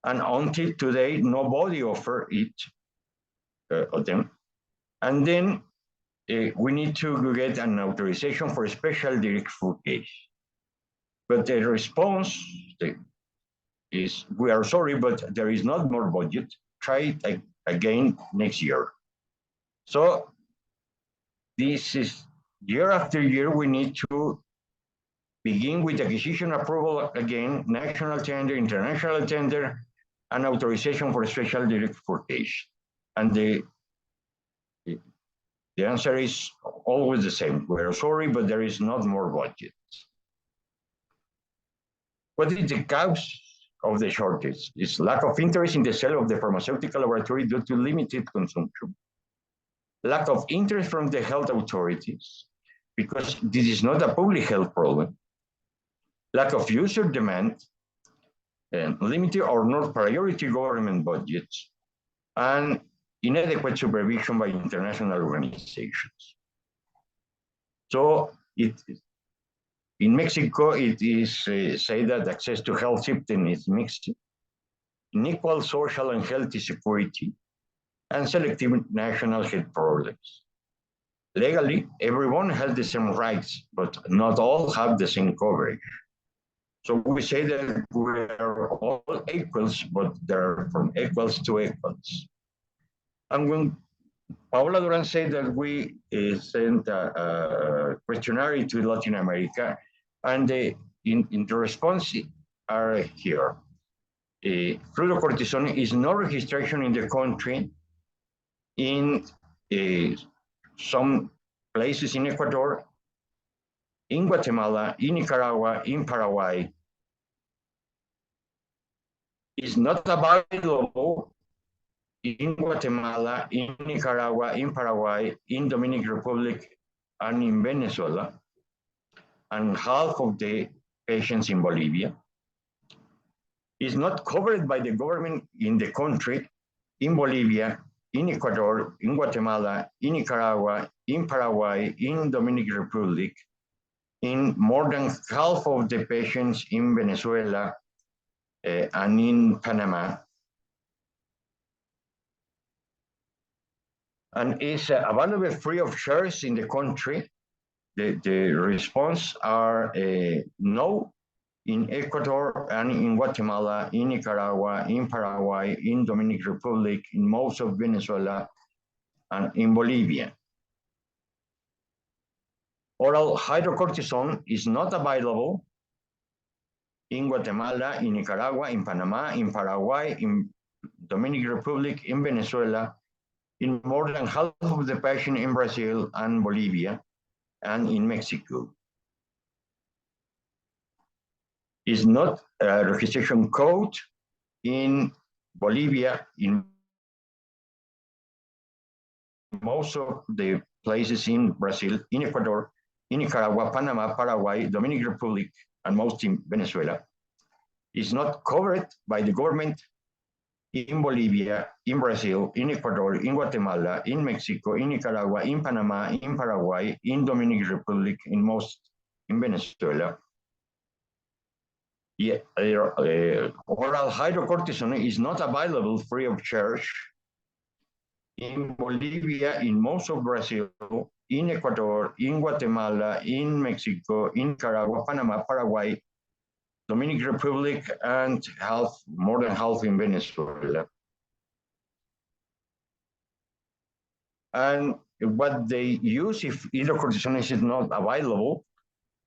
And until today, nobody offered it, them. And then we need to get an authorization for a special direct food case. But the response is, we are sorry, but there is not more budget. Try it again next year. So this is year after year, we need to begin with acquisition approval again, national tender, international tender, and authorization for special direct food case. And the answer is always the same. We're sorry, but there is not more budget. What is the cause of the shortage? It's lack of interest in the sale of the pharmaceutical laboratory due to limited consumption. Lack of interest from the health authorities, because this is not a public health problem. Lack of user demand, and limited or not priority government budgets, and inadequate supervision by international organizations. So in Mexico, it is said that access to health system is mixed, unequal social and health security, and selective national health programs. Legally, everyone has the same rights, but not all have the same coverage. So we say that we are all equals, but they're from equals to equals. And when Paola Duran said that we sent a questionnaire to Latin America, and in the response are here. Fludrocortisone is no registration in the country. In some places in Ecuador, in Guatemala, in Nicaragua, in Paraguay, is not available in Guatemala, in Nicaragua, in Paraguay, in Dominican Republic, and in Venezuela, and half of the patients in Bolivia. Is not covered by the government in the country, in Bolivia, in Ecuador, in Guatemala, in Nicaragua, in Paraguay, in Dominican Republic, in more than half of the patients in Venezuela and in Panama. And is available free of charge in the country. The response are no in Ecuador and in Guatemala, in Nicaragua, in Paraguay, in Dominican Republic, in most of Venezuela, and in Bolivia. Oral hydrocortisone is not available in Guatemala, in Nicaragua, in Panama, in Paraguay, in Dominican Republic, in Venezuela, in more than half of the patients in Brazil and Bolivia, and in Mexico. Is not a registration code in Bolivia, in most of the places in Brazil, in Ecuador, in Nicaragua, Panama, Paraguay, Dominican Republic, and most in Venezuela, is not covered by the government in Bolivia, in Brazil, in Ecuador, in Guatemala, in Mexico, in Nicaragua, in Panama, in Paraguay, in Dominican Republic, in Venezuela. Yeah, oral hydrocortisone is not available free of charge in Bolivia, in most of Brazil, in Ecuador, in Guatemala, in Mexico, in Nicaragua, Panama, Paraguay, Dominican Republic, and more than half in Venezuela. And what they use if hydrocortisone is not available,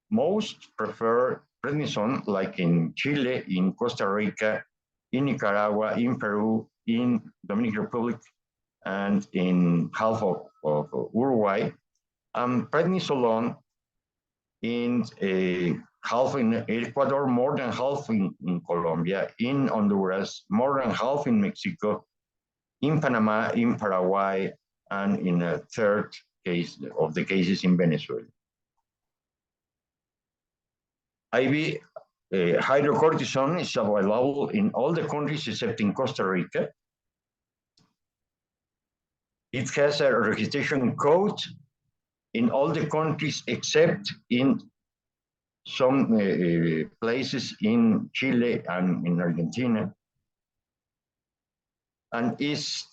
most prefer prednisone, like in Chile, in Costa Rica, in Nicaragua, in Peru, in Dominican Republic, and in half of Uruguay, and prednisolone in half in Ecuador, more than half in Colombia, in Honduras, more than half in Mexico, in Panama, in Paraguay, and in a third case of the cases in Venezuela. IV hydrocortisone is available in all the countries except in Costa Rica. It has a registration code in all the countries except in some places in Chile and in Argentina, and is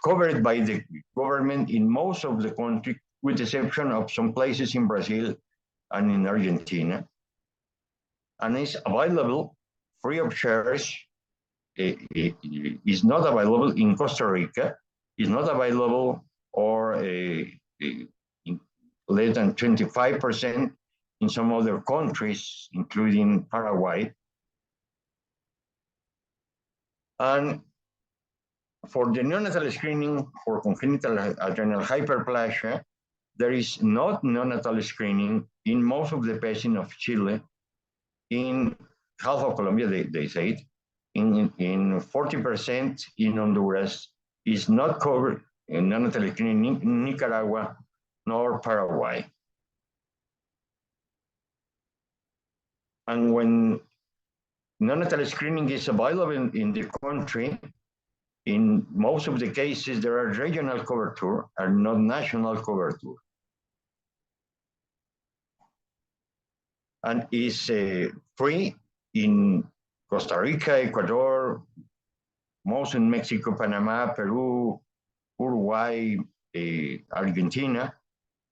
covered by the government in most of the country, with the exception of some places in Brazil and in Argentina, and is available free of charge. It is not available in Costa Rica, is not available or less than 25% in some other countries, including Paraguay. And for the neonatal screening for congenital adrenal hyperplasia, there is not neonatal screening in most of the patients of Chile, in half of Colombia, they say it, in 40% in Honduras, is not covered in neonatal screening in Nicaragua nor Paraguay. And when neonatal screening is available in the country, in most of the cases, there are regional coverture and not national coverture. And is free in Costa Rica, Ecuador, most in Mexico, Panama, Peru, Uruguay, Argentina,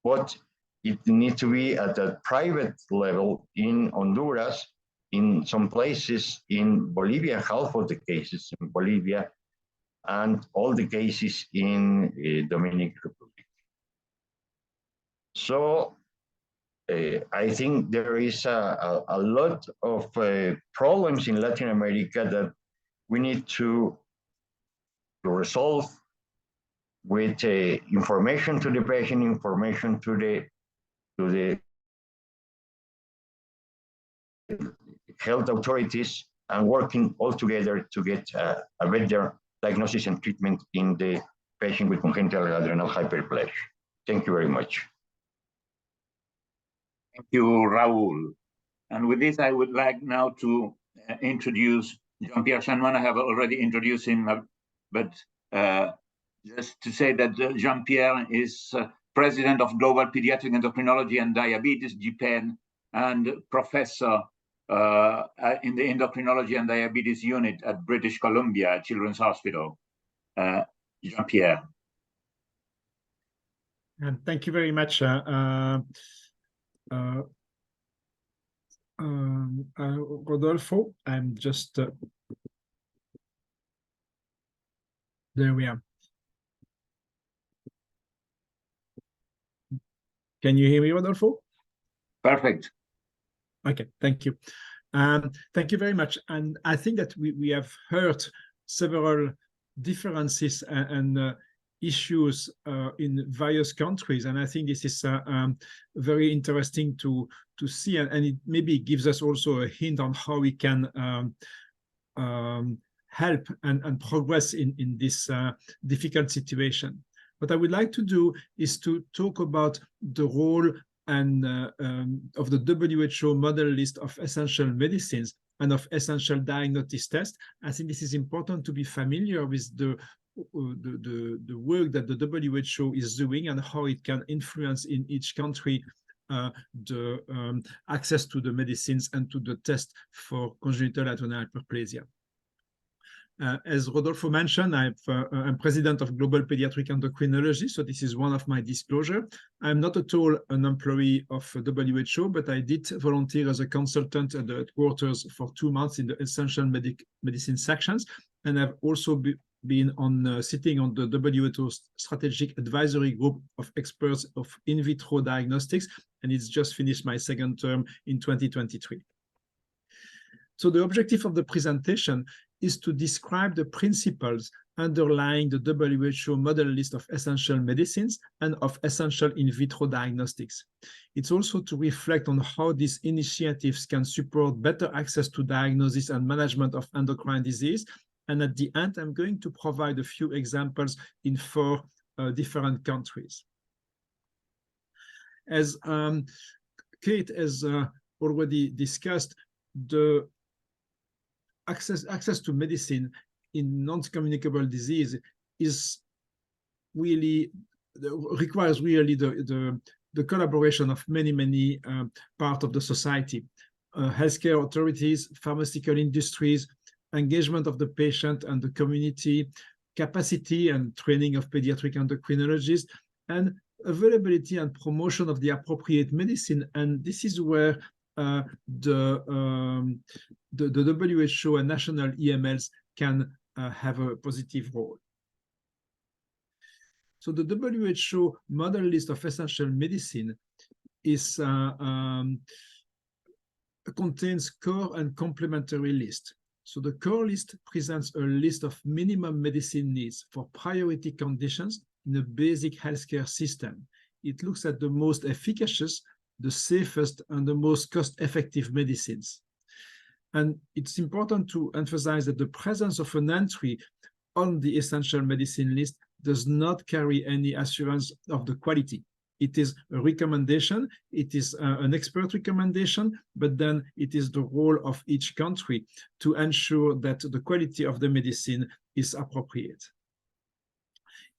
but it needs to be at a private level in Honduras, in some places in Bolivia, half of the cases in Bolivia, and all the cases in Dominican Republic. So I think there is a lot of problems in Latin America that we need to resolve with information to the patient, information to the health authorities, and working all together to get a better diagnosis and treatment in the patient with congenital adrenal hyperplasia. Thank you very much. Thank you, Raul. And with this, I would like now to introduce Jean-Pierre Chanoine. I have already introduced him, but just to say that Jean-Pierre is president of Global Pediatric Endocrinology and Diabetes, Japan, and professor in the Endocrinology and Diabetes Unit at British Columbia Children's Hospital. Jean-Pierre. And thank you very much, Rodolfo. I'm just there we are. Can you hear me, Rodolfo? Perfect. Okay, thank you. Thank you very much. And I think that we have heard several differences and issues in various countries, and I think this is very interesting to see, and it maybe gives us also a hint on how we can help and progress in this difficult situation. What I would like to do is to talk about the role and of the WHO model list of essential medicines and of essential diagnostic tests. I think this is important to be familiar with the work that the WHO is doing and how it can influence in each country the access to the medicines and to the test for congenital adrenal hyperplasia. As Rodolfo mentioned, I'm president of Global Pediatric Endocrinology, so this is one of my disclosure. I'm not at all an employee of WHO, but I did volunteer as a consultant at the headquarters for 2 months in the essential medicine sections, and I've also been on sitting on the WHO strategic advisory group of experts of in vitro diagnostics, and it's just finished my second term in 2023. So the objective of the presentation is to describe the principles underlying the WHO model list of essential medicines and of essential in vitro diagnostics. It's also to reflect on how these initiatives can support better access to diagnosis and management of endocrine disease. And at the end, I'm going to provide a few examples in 4 different countries. As Kate has already discussed, the access to medicine in non-communicable disease is really requires really the collaboration of many parts of the society, healthcare authorities, pharmaceutical industries, engagement of the patient and the community, capacity and training of pediatric endocrinologists, and availability and promotion of the appropriate medicine. And this is where the WHO and national EMLs can have a positive role. So the WHO model list of essential medicine is contains core and complementary list. So the core list presents a list of minimum medicine needs for priority conditions in a basic healthcare system. It looks at the most efficacious, the safest, and the most cost-effective medicines. And it's important to emphasize that the presence of an entry on the essential medicine list does not carry any assurance of the quality. It is a recommendation, it is an expert recommendation, but then it is the role of each country to ensure that the quality of the medicine is appropriate.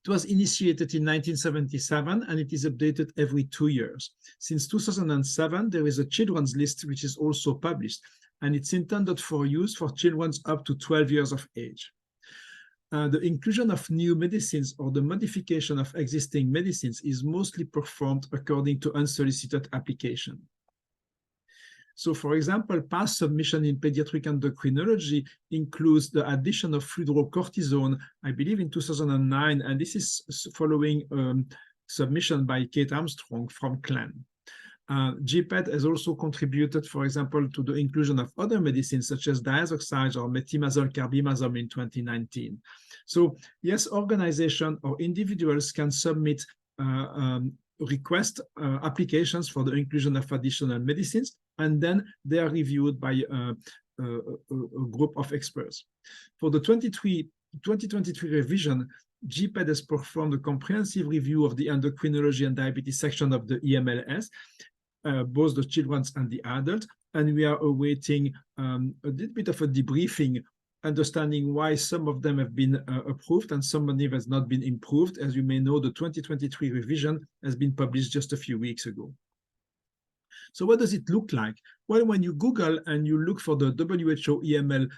It was initiated in 1977 and it is updated every 2 years. Since 2007, there is a children's list which is also published, and it's intended for use for children up to 12 years of age. The inclusion of new medicines or the modification of existing medicines is mostly performed according to unsolicited application. So, for example, past submission in pediatric endocrinology includes the addition of fludrocortisone, I believe in 2009, and this is following submission by Kate Armstrong from CLAN. GPED has also contributed, for example, to the inclusion of other medicines such as diazoxide or methimazole carbimazole in 2019. So yes, organizations or individuals can submit request applications for the inclusion of additional medicines, and then they are reviewed by a group of experts. For the 2023 revision, GPED has performed a comprehensive review of the endocrinology and diabetes section of the EMLS, both the children's and the adult, and we are awaiting a little bit of a debriefing, understanding why some of them have been approved and some of them has not been improved. As you may know, the 2023 revision has been published just a few weeks ago. So what does it look like? Well, when you Google and you look for the WHO EML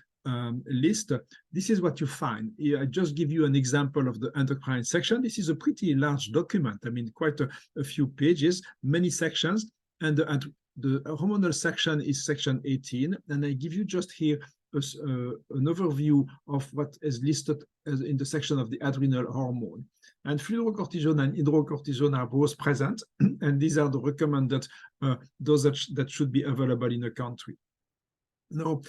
list, this is what you find. I just give you an example of the endocrine section. This is a pretty large document. I mean, quite a few pages, many sections, and the hormonal section is section 18. And I give you just here an overview of what is listed as in the section of the adrenal hormone. And fludrocortisone and hydrocortisone are both present, and these are the recommended dosage that should be available in a country. Now,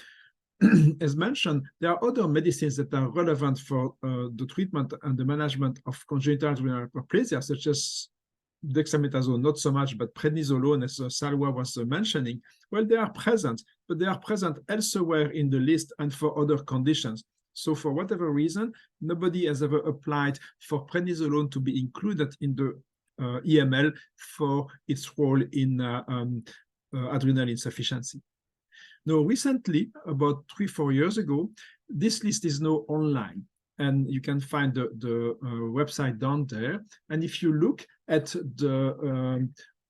as mentioned, there are other medicines that are relevant for the treatment and the management of congenital adrenal hyperplasia, such as dexamethasone, not so much, but prednisolone, as Salwa was mentioning. Well, they are present, but they are present elsewhere in the list and for other conditions. So for whatever reason, nobody has ever applied for prednisolone to be included in the EML for its role in adrenal insufficiency. Now, recently, about 3-4 years ago, this list is now online, and you can find the website down there. And if you look at the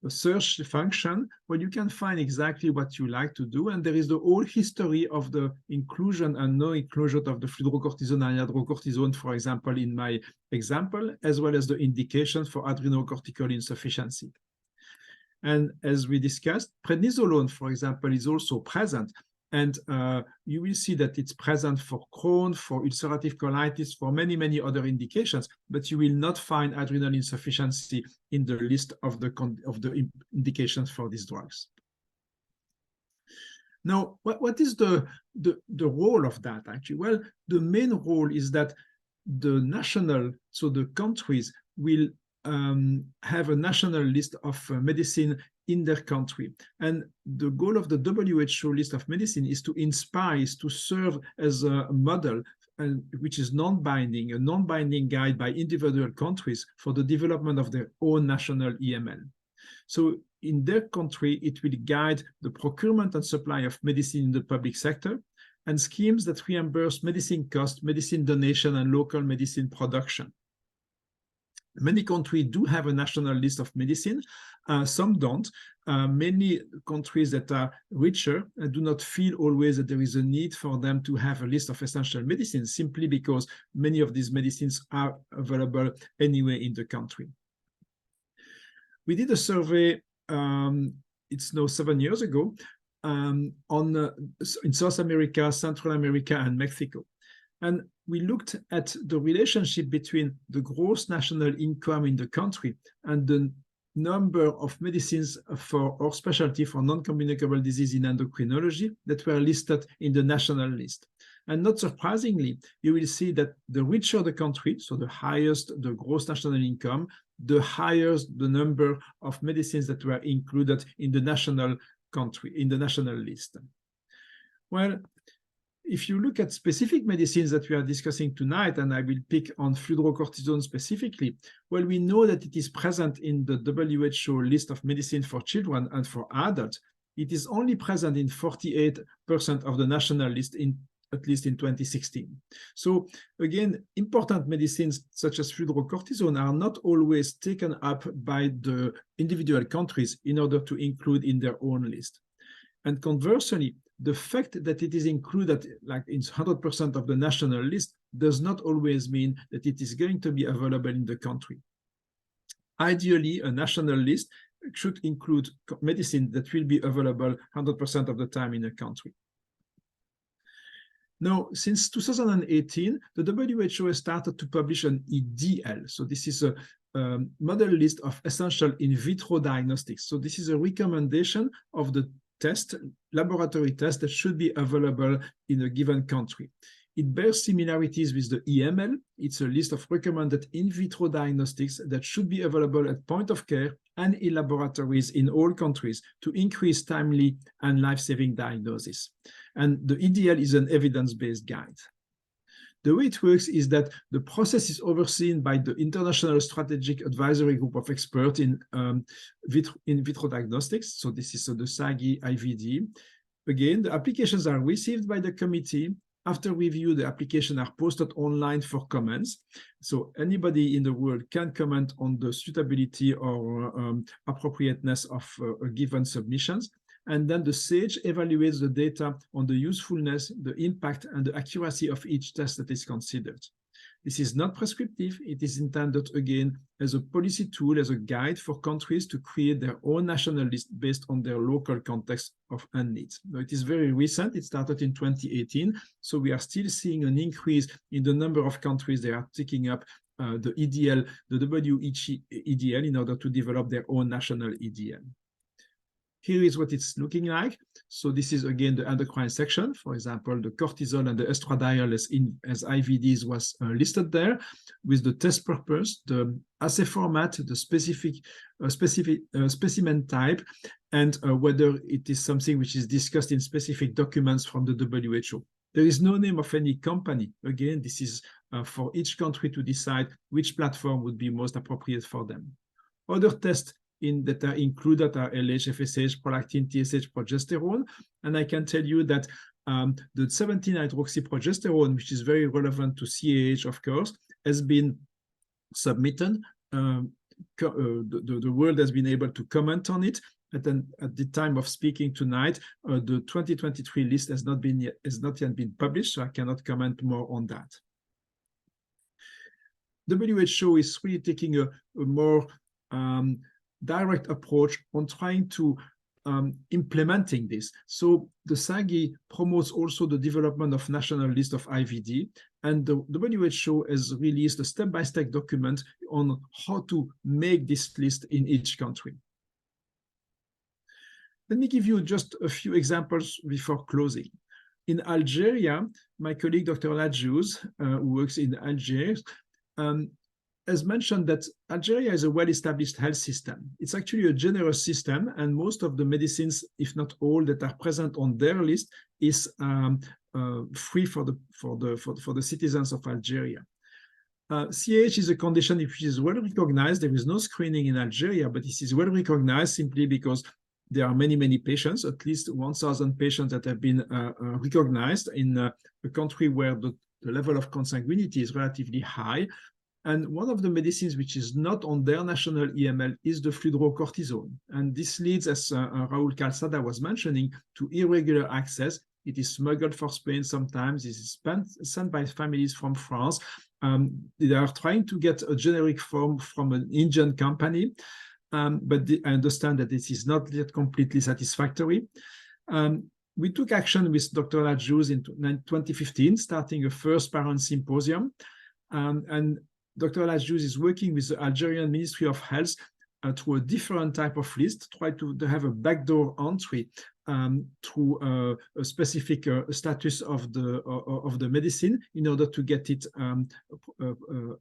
search function, well, you can find exactly what you like to do. And there is the whole history of the inclusion and no inclusion of the fludrocortisone and hydrocortisone, for example, in my example, as well as the indications for adrenocortical insufficiency. And as we discussed, prednisolone, for example, is also present. And you will see that it's present for Crohn, for ulcerative colitis, for many, many other indications, but you will not find adrenal insufficiency in the list of the indications for these drugs. Now, what is the role of that, actually? Well, the main role is that the national, so the countries will have a national list of medicine in their country. And the goal of the WHO list of medicine is to inspire, is to serve as a model, which is non-binding, a non-binding guide by individual countries for the development of their own national EML. So in their country, it will guide the procurement and supply of medicine in the public sector, and schemes that reimburse medicine cost, medicine donation, and local medicine production. Many countries do have a national list of medicine, some don't. Many countries that are richer do not feel always that there is a need for them to have a list of essential medicines, simply because many of these medicines are available anywhere in the country. We did a survey, it's now 7 years ago, in South America, Central America, and Mexico. And we looked at the relationship between the gross national income in the country and the number of medicines for or specialty for non-communicable disease in endocrinology that were listed in the national list. And not surprisingly, you will see that the richer the country, so the highest the gross national income, the higher the number of medicines that were included in the national country, in the national list. Well, if you look at specific medicines that we are discussing tonight, and I will pick on fludrocortisone specifically, well, we know that it is present in the WHO list of medicine for children and for adults. It is only present in 48% of the national list, at least in 2016. So again, important medicines such as fludrocortisone are not always taken up by the individual countries in order to include in their own list. And conversely, the fact that it is included like in 100% of the national list does not always mean that it is going to be available in the country. Ideally, a national list should include medicine that will be available 100% of the time in a country. Now, since 2018, the WHO has started to publish an EDL. So this is a model list of essential in vitro diagnostics. So this is a recommendation of the laboratory test that should be available in a given country. It bears similarities with the EML. It's a list of recommended in vitro diagnostics that should be available at point of care and in laboratories in all countries to increase timely and life-saving diagnosis. And the EDL is an evidence-based guide. The way it works is that the process is overseen by the International Strategic Advisory Group of Experts in vitro diagnostics. So this is the SAGI IVD. Again, the applications are received by the committee. After review, the applications are posted online for comments. So anybody in the world can comment on the suitability or appropriateness of a given submissions. And then the SAGE evaluates the data on the usefulness, the impact, and the accuracy of each test that is considered. This is not prescriptive. It is intended, again, as a policy tool, as a guide for countries to create their own national list based on their local context and needs. Now, it is very recent. It started in 2018. So we are still seeing an increase in the number of countries that are taking up the EDL, the WHO EDL, in order to develop their own national EDL. Here is what it's looking like. So this is, again, the endocrine section. For example, the cortisol and the estradiol as IVDs was listed there with the test purpose, the assay format, the specific specimen type, and whether it is something which is discussed in specific documents from the WHO. There is no name of any company. Again, this is for each country to decide which platform would be most appropriate for them. Other tests that are included are LH, FSH, prolactin, TSH, progesterone. And I can tell you that the 17-hydroxyprogesterone, which is very relevant to CAH, of course, has been submitted. The world has been able to comment on it. At the time of speaking tonight, the 2023 list has not yet been published, so I cannot comment more on that. WHO is really taking a more direct approach on trying to implementing this. So the SAGI promotes also the development of national list of IVD, and the WHO has released a step-by-step document on how to make this list in each country. Let me give you just a few examples before closing. In Algeria, my colleague, Dr. Ladjouz, who works in Algiers, has mentioned that Algeria is a well-established health system. It's actually a generous system, and most of the medicines, if not all, that are present on their list is free for the citizens of Algeria. CAH is a condition which is well recognized. There is no screening in Algeria, but this is well recognized simply because there are many patients, at least 1,000 patients that have been recognized in a country where the level of consanguinity is relatively high. And one of the medicines which is not on their national EML is the fludrocortisone. And this leads, as Raul Calzada was mentioning, to irregular access. It is smuggled for Spain sometimes. It is sent by families from France. They are trying to get a generic form from an Indian company. But I understand that this is not yet completely satisfactory. We took action with Dr. Ladjouz in 2015, starting a first parent symposium. And Dr. Ladjouz is working with the Algerian Ministry of Health through a different type of list, try to have a backdoor entry through a specific status of the medicine in order to get it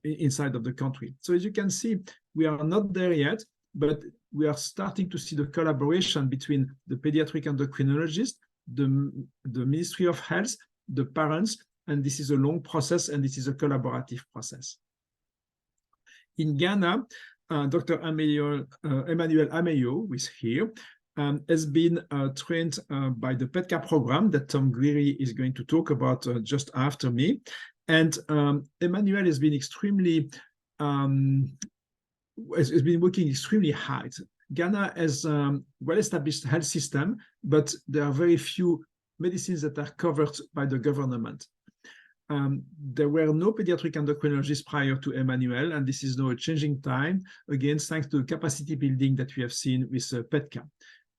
inside of the country. So as you can see, we are not there yet, but we are starting to see the collaboration between the pediatric endocrinologist, the Ministry of Health, the parents, and this is a long process, and this is a collaborative process. In Ghana, Dr. Emmanuel Ameyo, who is here, has been trained by the PEDCA program that Tom Greery is going to talk about just after me. And Emmanuel has been has been working extremely hard. Ghana has a well-established health system, but there are very few medicines that are covered by the government. There were no pediatric endocrinologists prior to Emmanuel, and this is now a changing time, again, thanks to the capacity building that we have seen with PEDCA.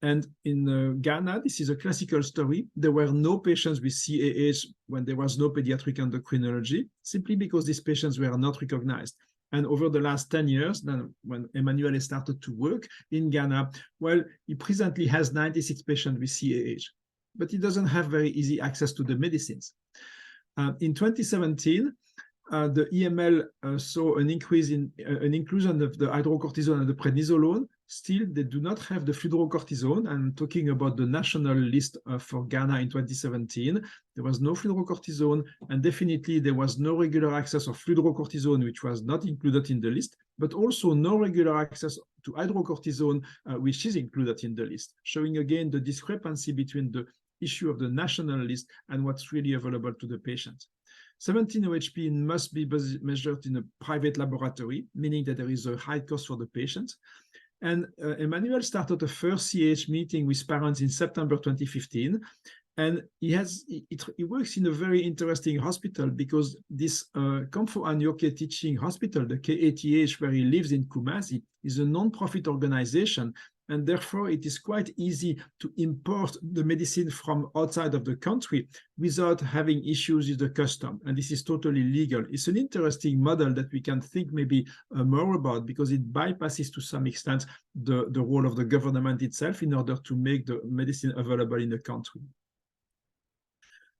And in Ghana, this is a classical story. There were no patients with CAH when there was no pediatric endocrinology, simply because these patients were not recognized. And over the last 10 years, then when Emmanuel has started to work in Ghana, well, he presently has 96 patients with CAH, but he doesn't have very easy access to the medicines. In 2017, the EML saw an increase in an inclusion of the hydrocortisone and the prednisolone. Still, they do not have the fludrocortisone. I'm talking about the national list for Ghana in 2017. There was no fludrocortisone, and definitely there was no regular access of fludrocortisone, which was not included in the list, but also no regular access to hydrocortisone, which is included in the list, showing again the discrepancy between the issue of the national list and what's really available to the patient. 17-OHP must be measured in a private laboratory, meaning that there is a high cost for the patient. And Emmanuel started a first CAH meeting with parents in September 2015. And he works in a very interesting hospital because this Kamfo Anyoke Teaching Hospital, the KATH, where he lives in Kumasi, is a non-profit organization. And therefore, it is quite easy to import the medicine from outside of the country without having issues with the custom. And this is totally legal. It's an interesting model that we can think maybe more about because it bypasses to some extent the role of the government itself in order to make the medicine available in the country.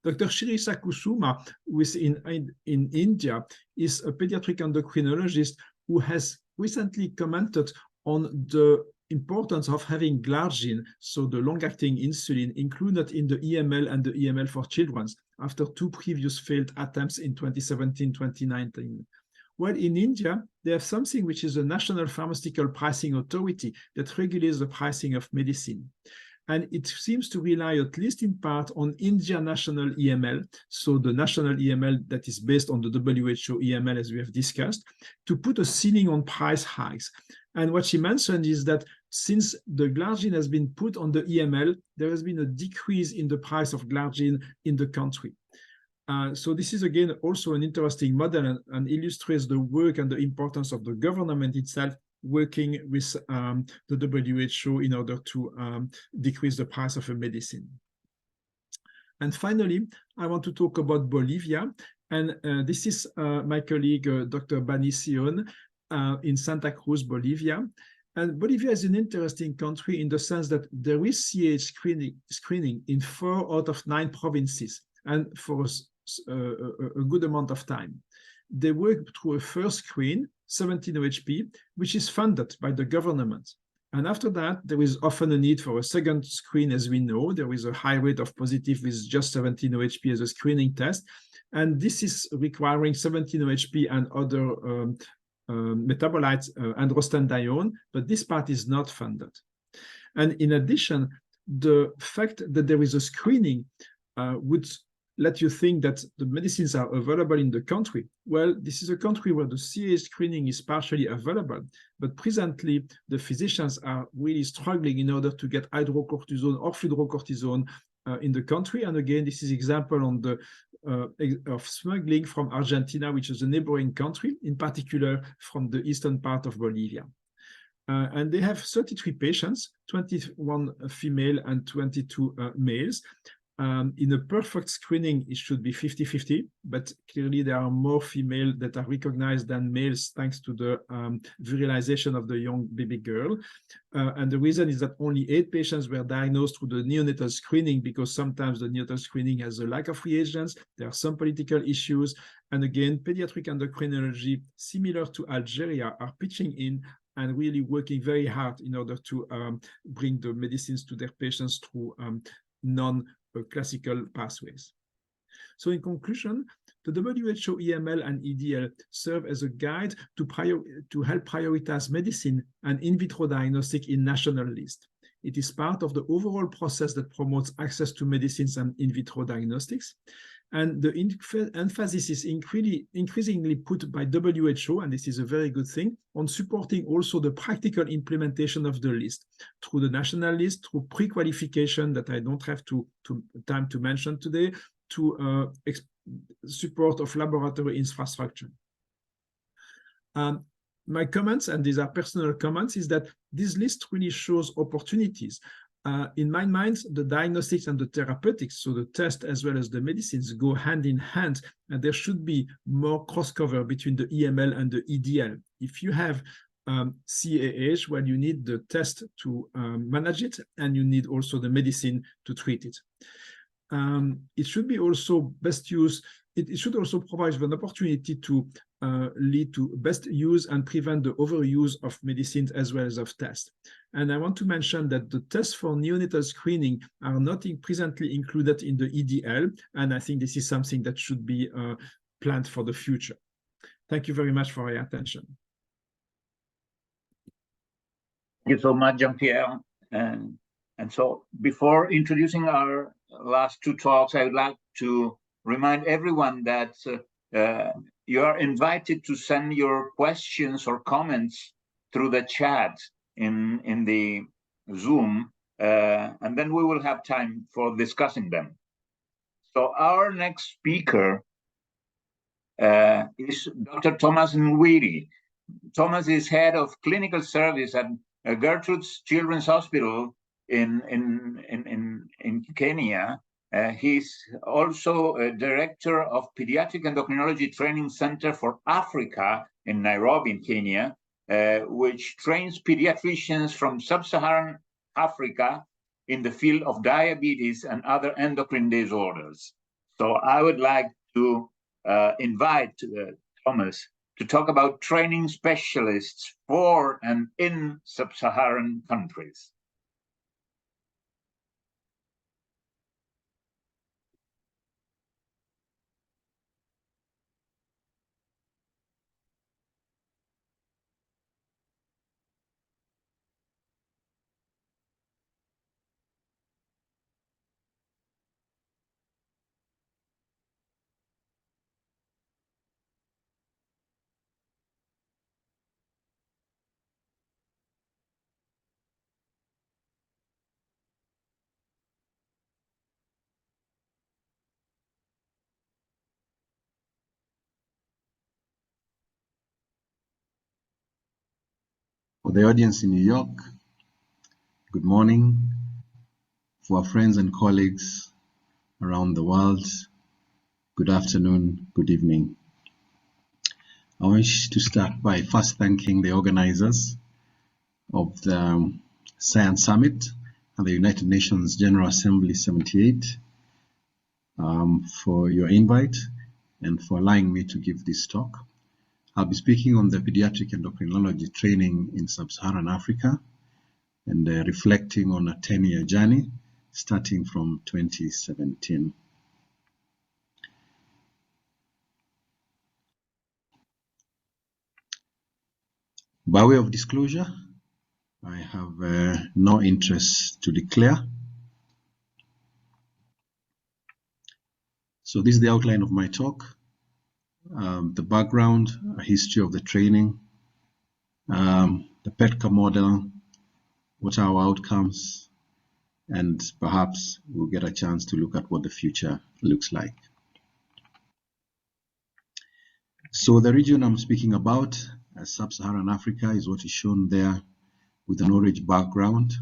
Dr. Shirisa Kusuma, who is in India, is a pediatric endocrinologist who has recently commented on the importance of having glargine, so the long-acting insulin, included in the EML and the EML for children after two previous failed attempts in 2017-2019. Well, in India, they have something which is a National Pharmaceutical Pricing Authority that regulates the pricing of medicine. And it seems to rely, at least in part, on India national EML, so the national EML that is based on the WHO EML, as we have discussed, to put a ceiling on price hikes. And what she mentioned is that since the glargine has been put on the EML, there has been a decrease in the price of glargine in the country. So this is, again, also an interesting model and illustrates the work and the importance of the government itself working with the WHO in order to decrease the price of a medicine. And finally, I want to talk about Bolivia. And this is my colleague, Dr. Bani Sion, in Santa Cruz, Bolivia. And Bolivia is an interesting country in the sense that there is CAH screening in 4 out of 9 provinces, and for a good amount of time. They work through a first screen, 17-OHP, which is funded by the government. And after that, there is often a need for a second screen, as we know. There is a high rate of positive with just 17-OHP as a screening test. And this is requiring 17-OHP and other metabolites, androstenedione, but this part is not funded. And in addition, the fact that there is a screening would let you think that the medicines are available in the country. Well, this is a country where the CAH screening is partially available, but presently the physicians are really struggling in order to get hydrocortisone or fludrocortisone in the country. And again, this is example on the of smuggling from Argentina, which is a neighboring country, in particular from the eastern part of Bolivia. And they have 33 patients, 21 female and 22 males. In a perfect screening, it should be 50-50, but clearly there are more female that are recognized than males thanks to the virilization of the young baby girl. And the reason is that only 8 patients were diagnosed through the neonatal screening, because sometimes the neonatal screening has a lack of reagents. There are some political issues. And again, pediatric endocrinology, similar to Algeria, are pitching in and really working very hard in order to bring the medicines to their patients through non-classical pathways. So in conclusion, the WHO EML and EDL serve as a guide to help prioritize medicine and in vitro diagnostic in national list. It is part of the overall process that promotes access to medicines and in vitro diagnostics. And the emphasis is increasingly put by WHO, and this is a very good thing, on supporting also the practical implementation of the list through the national list, through pre-qualification that I don't have time to mention today, to support of laboratory infrastructure. My comments, and these are personal comments, is that this list really shows opportunities. In my mind, the diagnostics and the therapeutics, so the test as well as the medicines, go hand in hand, and there should be more cross-cover between the EML and the EDL. If you have CAH, well, you need the test to manage it, and you need also the medicine to treat it. It should be also best used. It should also provide an opportunity to lead to best use and prevent the overuse of medicines as well as of tests. And I want to mention that the tests for neonatal screening are not presently included in the EDL, and I think this is something that should be planned for the future. Thank you very much for your attention. Thank you so much, Jean-Pierre. And so before introducing our last 2 talks, I would like to remind everyone that you are invited to send your questions or comments through the chat in the Zoom, and then we will have time for discussing them. So our next speaker is Dr. Thomas Nwiri. Thomas is head of clinical service at Gertrude's Children's Hospital in Kenya. He's also a director of Pediatric Endocrinology Training Center for Africa in Nairobi, in Kenya, which trains pediatricians from sub-Saharan Africa in the field of diabetes and other endocrine disorders. So I would like to invite Thomas to talk about training specialists for and in sub-Saharan countries. the audience in New York, good morning. For our friends and colleagues around the world, good afternoon, good evening. I wish to start by first thanking the organizers of the Science Summit and the United Nations General Assembly 78 for your invite and for allowing me to give this talk. I'll be speaking on the pediatric endocrinology training in sub-Saharan Africa and reflecting on a 10-year journey starting from 2017. By way of disclosure, I have no interest to declare. So this is the outline of my talk. The background, a history of the training, the PEDCA model, what are our outcomes, and perhaps we'll get a chance to look at what the future looks like. So the region I'm speaking about, sub-Saharan Africa, is what is shown there with an orange background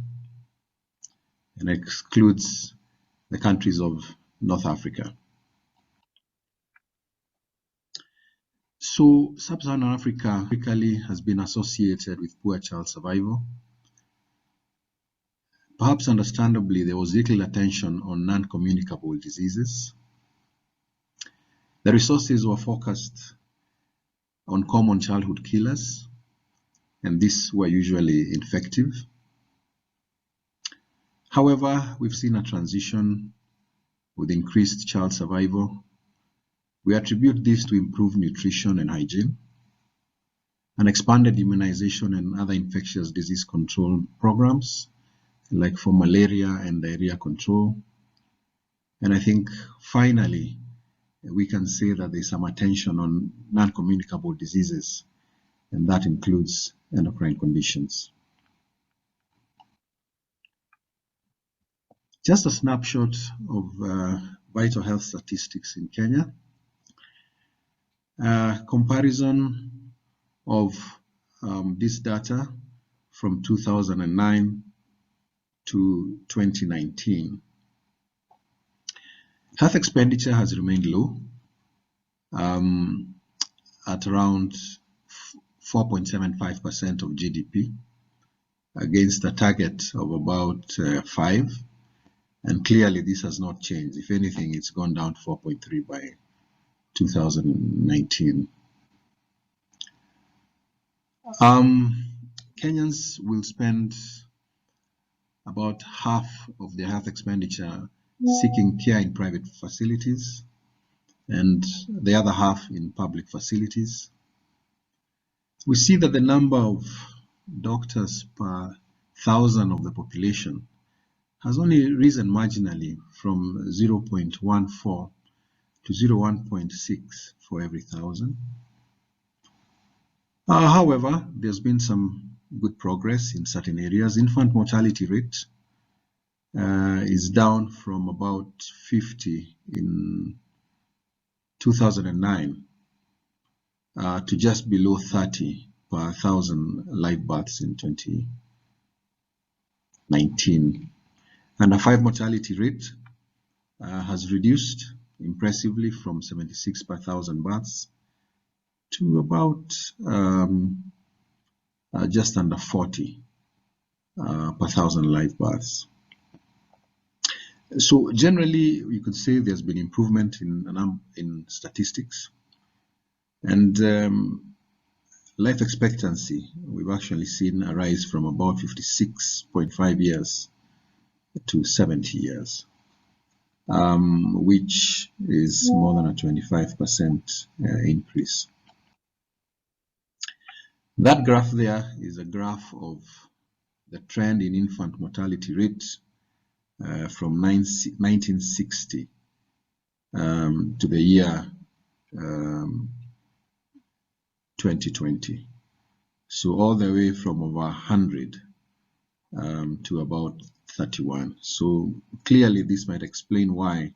and excludes the countries of North Africa. So sub-Saharan Africa typically has been associated with poor child survival. Perhaps understandably, there was little attention on non-communicable diseases. The resources were focused on common childhood killers, and these were usually infective. However, we've seen a transition with increased child survival. We attribute this to improved nutrition and hygiene, and expanded immunization and other infectious disease control programs, like for malaria and diarrhea control. And I think finally, we can say that there's some attention on non-communicable diseases, and that includes endocrine conditions. Just a snapshot of vital health statistics in Kenya. Comparison of this data from 2009 to 2019. Health expenditure has remained low at around 4.75% of GDP against a target of about 5%, and clearly this has not changed. If anything, it's gone down to 4.3% by 2019. Kenyans will spend about half of their health expenditure seeking care in private facilities and the other half in public facilities. We see that the number of doctors per 1,000 of the population has only risen marginally from 0.14 to 0.16 for every 1,000. However, there's been some good progress in certain areas. Infant mortality rate is down from about 50 in 2009 to just below 30 per 1,000 live births in 2019. And the 5 mortality rate has reduced impressively from 76 per 1,000 births to about just under 40 per 1,000 live births. So generally, we could say there's been improvement in statistics, and life expectancy, we've actually seen a rise from about 56.5 years to 70 years, which is more than a 25% increase. That graph there is a graph of the trend in infant mortality rate from 1960 to the year 2020. So all the way from over 100 to about 31. So clearly this might explain why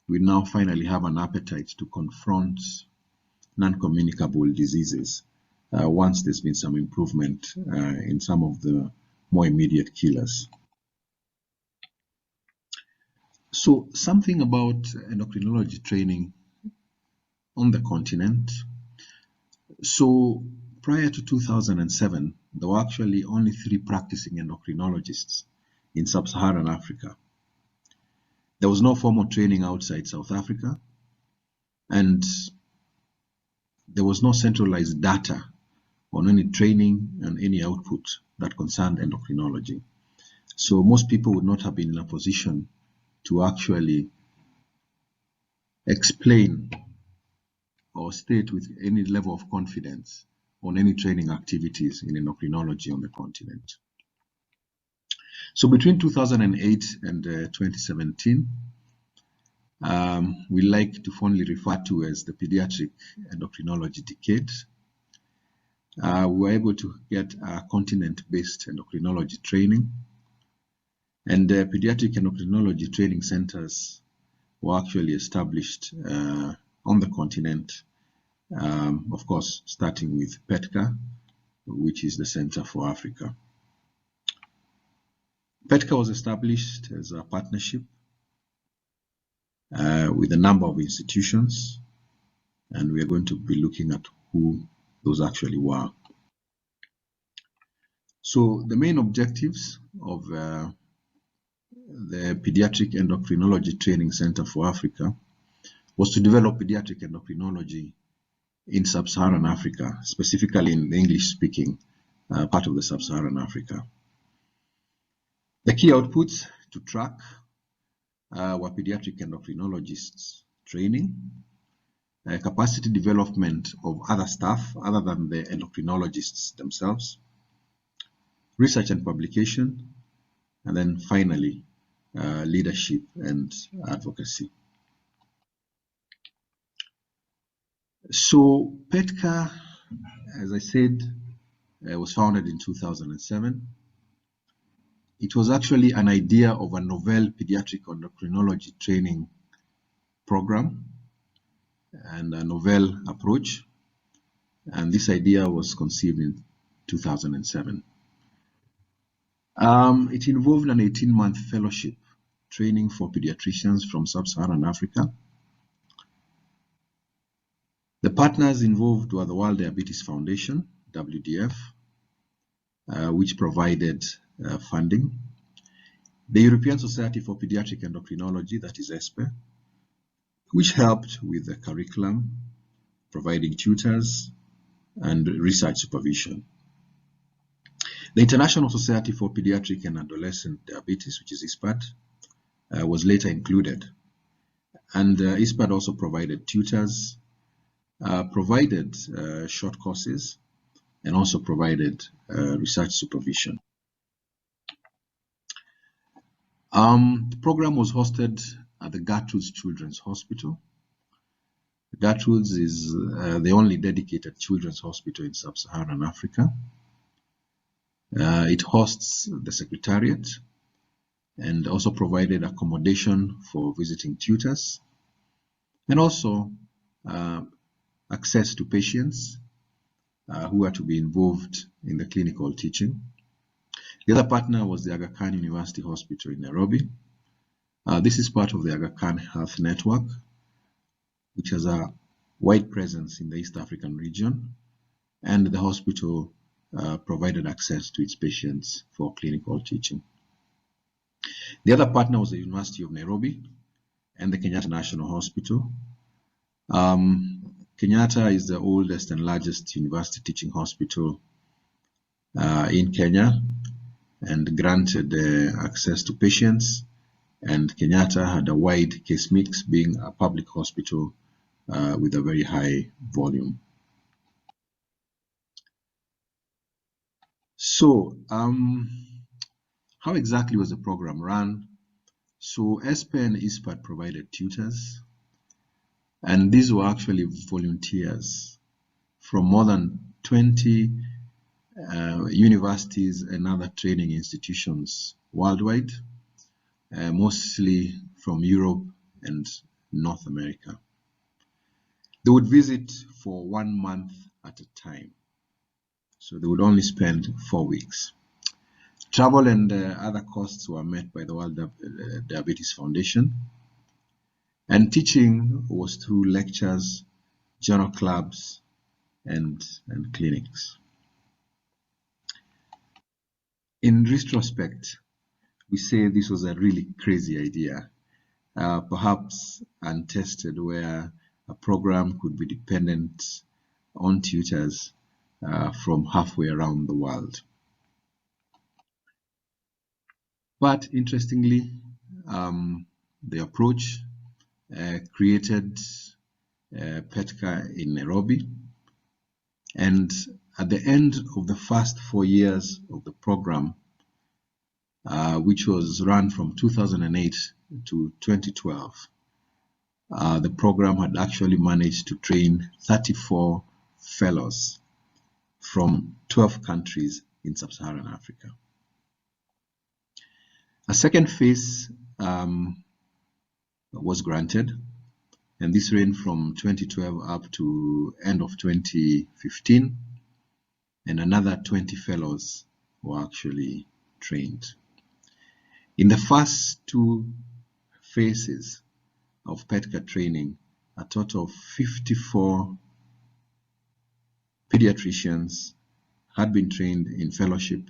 we now finally have an appetite to confront non-communicable diseases once there's been some improvement in some of the more immediate killers. So something about endocrinology training on the continent. So prior to 2007, there were actually only 3 practicing endocrinologists in sub-Saharan Africa. There was no formal training outside South Africa, and there was no centralized data on any training and any output that concerned endocrinology. So most people would not have been in a position to actually explain or state with any level of confidence on any training activities in endocrinology on the continent. So between 2008 and 2017, we like to fondly refer to as the Pediatric Endocrinology Decade. We were able to get a continent-based endocrinology training, and pediatric endocrinology training centers were actually established on the continent, of course, starting with PETCA, which is the Center for Africa. PETCA was established as a partnership with a number of institutions, and we are going to be looking at who those actually were. So the main objectives of the Pediatric Endocrinology Training Center for Africa was to develop pediatric endocrinology in sub-Saharan Africa, specifically in the English-speaking part of the sub-Saharan Africa. The key outputs to track were pediatric endocrinologists training, capacity development of other staff other than the endocrinologists themselves, research and publication, and then finally leadership and advocacy. So PETCA, as I said, was founded in 2007. It was actually an idea of a novel pediatric endocrinology training program and a novel approach, and this idea was conceived in 2007. It involved an 18-month fellowship training for pediatricians from sub-Saharan Africa. The partners involved were the World Diabetes Foundation, WDF, which provided funding, the European Society for Pediatric Endocrinology, that is ESPE, which helped with the curriculum, providing tutors and research supervision. The International Society for Pediatric and Adolescent Diabetes, which is ISPAD, was later included. And ISPAD also provided tutors, provided short courses, and also provided research supervision. The program was hosted at the Gertrude's Children's Hospital. Gertrude's is the only dedicated children's hospital in sub-Saharan Africa. It hosts the Secretariat and also provided accommodation for visiting tutors, and also access to patients who are to be involved in the clinical teaching. The other partner was the Aga Khan University Hospital in Nairobi. This is part of the Aga Khan Health Network, which has a wide presence in the East African region, and the hospital provided access to its patients for clinical teaching. The other partner was the University of Nairobi and the Kenyatta National Hospital. Kenyatta is the oldest and largest university teaching hospital in Kenya and granted access to patients, and Kenyatta had a wide case mix, being a public hospital with a very high volume. So how exactly was the program run? So ESPE and ISPAD provided tutors, and these were actually volunteers from more than 20 universities and other training institutions worldwide, mostly from Europe and North America. They would visit for 1 month at a time So they would only spend 4 weeks. Travel and other costs were met by the World Diabetes Foundation. And teaching was through lectures, journal clubs, and clinics. In retrospect, we say this was a really crazy idea, perhaps untested, where a program could be dependent on tutors from halfway around the world. But interestingly, the approach created PETCA in Nairobi, and at the end of the first 4 years of the program, which was run from 2008 to 2012, the program had actually managed to train 34 fellows from 12 countries in sub-Saharan Africa. A second phase was granted, and this ran from 2012 up to end of 2015, and another 20 fellows were actually trained. In the first 2 phases of PETCA training, a total of 54 pediatricians had been trained in fellowship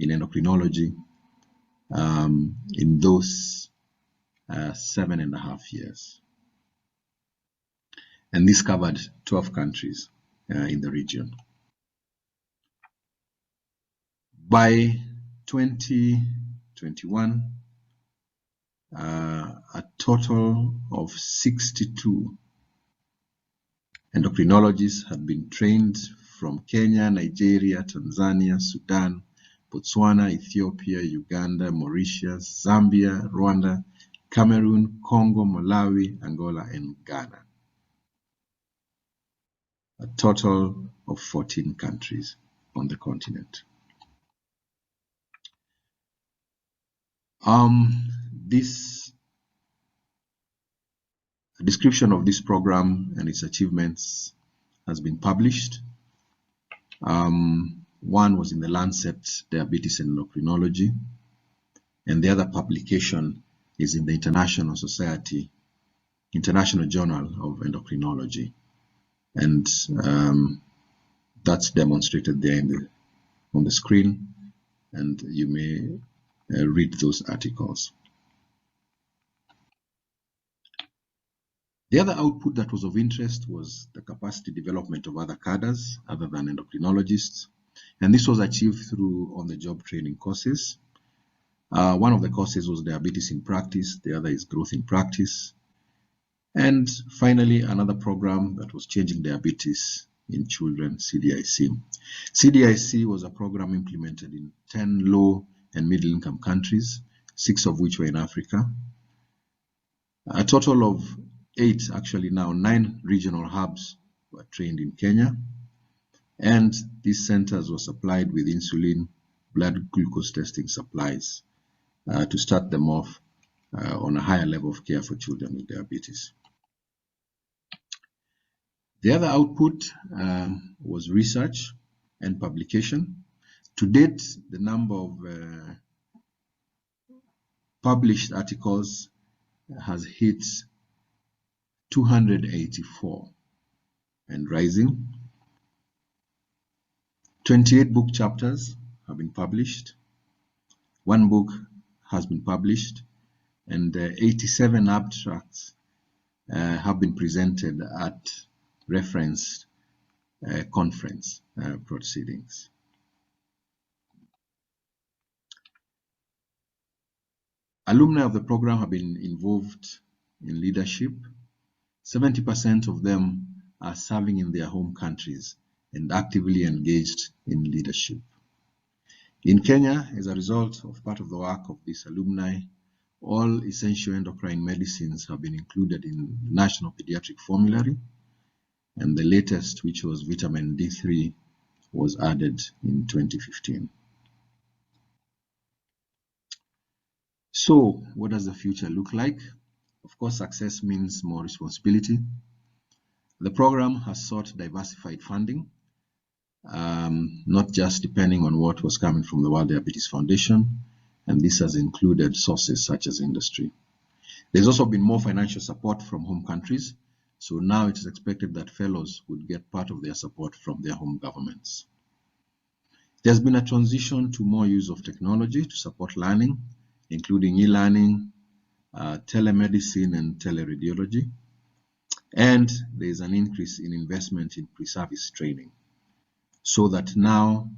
in endocrinology in those 7.5 years. And this covered 12 countries in the region. By 2021, a total of 62 endocrinologists had been trained from Kenya, Nigeria, Tanzania, Sudan, Botswana, Ethiopia, Uganda, Mauritius, Zambia, Rwanda, Cameroon, Congo, Malawi, Angola, and Ghana. A total of 14 countries on the continent. This description of this program and its achievements has been published. One was in the Lancet Diabetes and Endocrinology, and the other publication is in the International Journal of Endocrinology, and that's demonstrated there on the screen, and you may read those articles. The other output that was of interest was the capacity development of other cadres other than endocrinologists, and this was achieved through on-the-job training courses. One of the courses was Diabetes in Practice, the other is Growth in Practice, and finally another program that was Changing Diabetes in Children, CDIC. CDIC was a program implemented in 10 low and middle-income countries, 6 of which were in Africa. A total of 8, actually now 9 regional hubs were trained in Kenya, and these centers were supplied with insulin, blood glucose testing supplies to start them off on a higher level of care for children with diabetes. The other output was research and publication. To date, the number of published articles has hit 284 and rising. 28 book chapters have been published. 1 book has been published, and 87 abstracts have been presented at referenced conference proceedings. Alumni of the program have been involved in leadership. 70% of them are serving in their home countries and actively engaged in leadership. In Kenya, as a result of part of the work of these alumni, all essential endocrine medicines have been included in the National Pediatric Formulary, and the latest, which was vitamin D3, was added in 2015. So, what does the future look like? Of course, success means more responsibility. The program has sought diversified funding not just depending on what was coming from the World Diabetes Foundation, and this has included sources such as industry. There's also been more financial support from home countries, so now it is expected that fellows would get part of their support from their home governments. There's been a transition to more use of technology to support learning, including e-learning, telemedicine, and teleradiology. And there's an increase in investment in pre-service training, so that now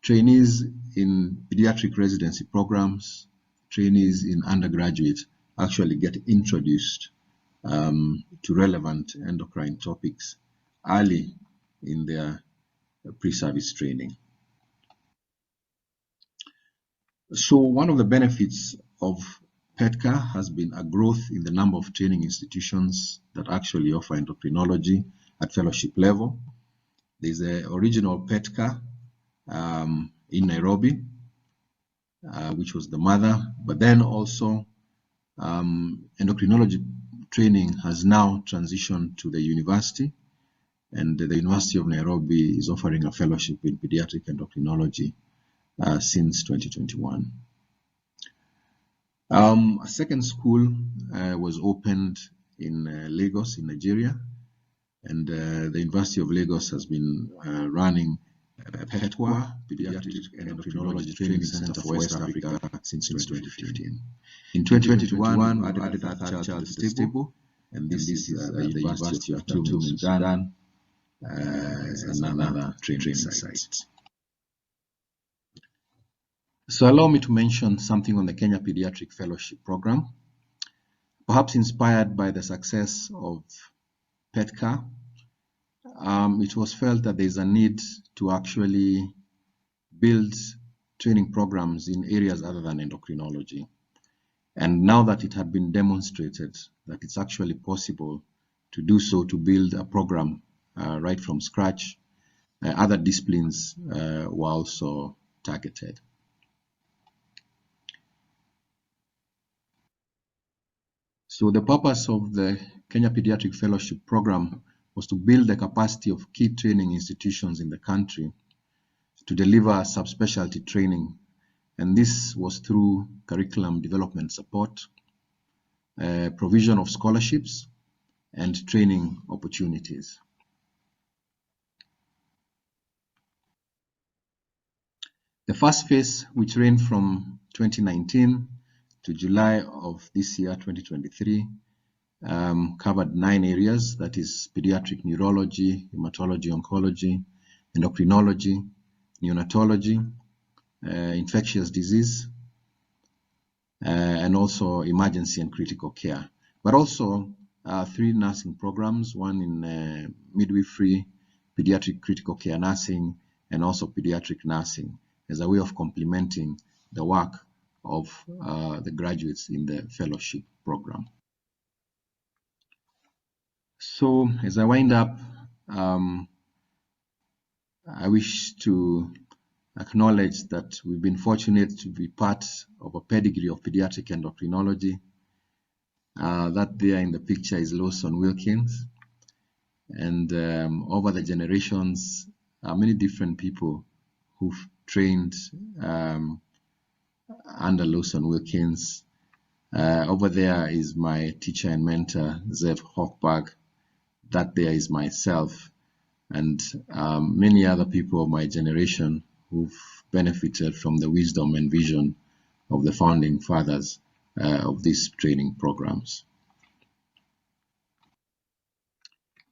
trainees in pediatric residency programs, trainees in undergraduate actually get introduced to relevant endocrine topics early in their pre-service training. So one of the benefits of PEDCA has been a growth in the number of training institutions that actually offer endocrinology at fellowship level. There's the original PEDCA in Nairobi, which was the mother, but then also endocrinology training has now transitioned to the university, and the University of Nairobi is offering a fellowship in pediatric endocrinology since 2021. A second school was opened in Lagos in Nigeria, and the University of Lagos has been running PETWA, Pediatric Endocrinology Training Center for West Africa, since 2015. In 2021, we added a third child to the table, and this is the University of Khartoum in Sudan, as another training site. So allow me to mention something on the Kenya Pediatric Fellowship Program. Perhaps inspired by the success of PEDCA, it was felt that there is a need to actually build training programs in areas other than endocrinology. And now that it had been demonstrated that it's actually possible to do so, to build a program right from scratch, other disciplines were also targeted. So the purpose of the Kenya Pediatric Fellowship Program was to build the capacity of key training institutions in the country to deliver subspecialty training, and this was through curriculum development support, provision of scholarships, and training opportunities. The first phase, which ran from 2019 to July of this year, 2023, covered 9 areas, that is pediatric neurology, hematology, oncology, endocrinology, neonatology, infectious disease, and also emergency and critical care. But also 3 nursing programs, one in midwifery, pediatric critical care nursing, and also pediatric nursing, as a way of complementing the work of the graduates in the fellowship program. So as I wind up, I wish to acknowledge that we've been fortunate to be part of a pedigree of pediatric endocrinology. That there in the picture is Lawson Wilkins, and over the generations, many different people who've trained under Lawson Wilkins. Over there is my teacher and mentor, Zev Hochberg. That there is myself, and many other people of my generation who've benefited from the wisdom and vision of the founding fathers of these training programs.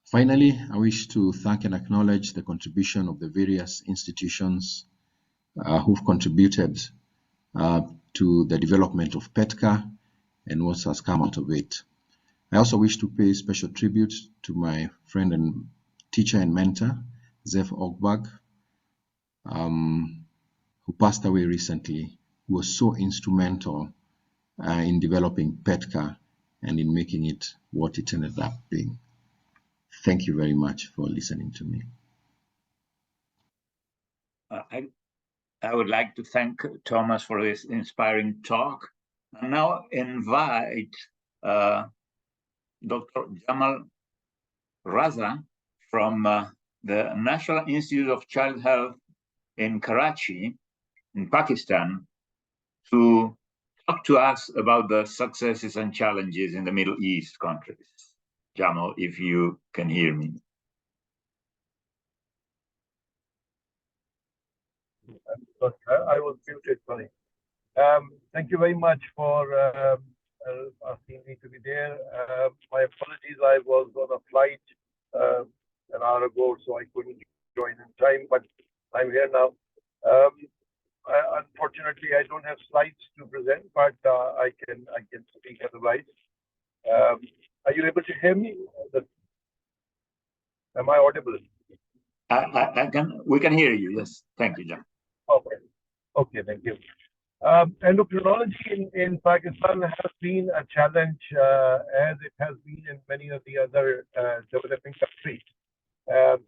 Finally, I wish to thank and acknowledge the contribution of the various institutions who've contributed to the development of PEDCA and what has come out of it. I also wish to pay special tribute to my friend and teacher and mentor, Zev Hochberg, who passed away recently, who was so instrumental in developing PEDCA and in making it what it ended up being. Thank you very much for listening to me. I would like to thank Thomas for this inspiring talk, and now invite Dr. Jamal Raza from the National Institute of Child Health in Karachi, in Pakistan, to talk to us about the successes and challenges in the Middle East countries. Jamal, if you can hear me. I was muted, sorry. Thank you very much for asking me to be there. My apologies, I was on a flight an hour ago, so I couldn't join in time, but I'm here now. Unfortunately, I don't have slides to present, but I can speak otherwise. Are you able to hear me? Am I audible? We can hear you, yes. Thank you, John. Okay, thank you. Endocrinology in Pakistan has been a challenge, as it has been in many of the other developing countries.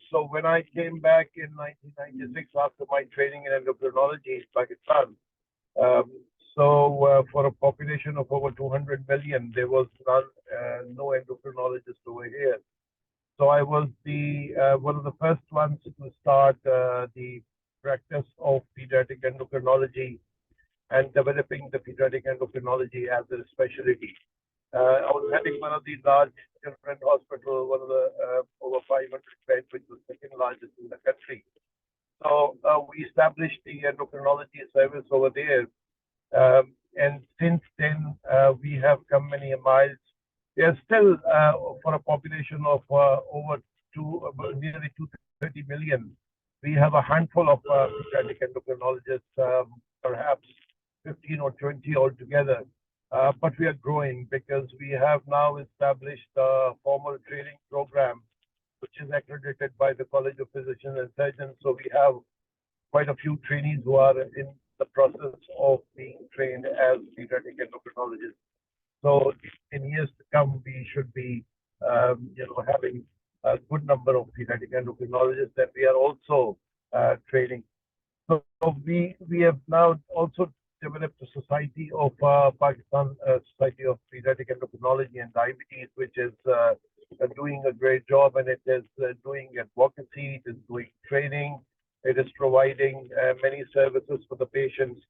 So when I came back in 1996 after my training in endocrinology in Pakistan, for a population of over 200 million, there was no endocrinologist over here. So I was one of the first ones to start the practice of pediatric endocrinology and developing the pediatric endocrinology as a specialty. I was heading one of the large children's hospital, one of the over 500 beds, which was second largest in the country. So we established the endocrinology service over there. And since then, we have come many miles. We are still, for a population of nearly 230 million, we have a handful of pediatric endocrinologists, perhaps 15 or 20 altogether. But we are growing because we have now established a formal training program, which is accredited by the College of Physicians and Surgeons. So we have quite a few trainees who are in the process of being trained as pediatric endocrinologists. So in years to come, we should be, having a good number of pediatric endocrinologists that we are also training. So we have now also developed a society of Pakistan Society of Pediatric Endocrinology and Diabetes, which is doing a great job, and it is doing advocacy, it is doing training, it is providing many services for the patients.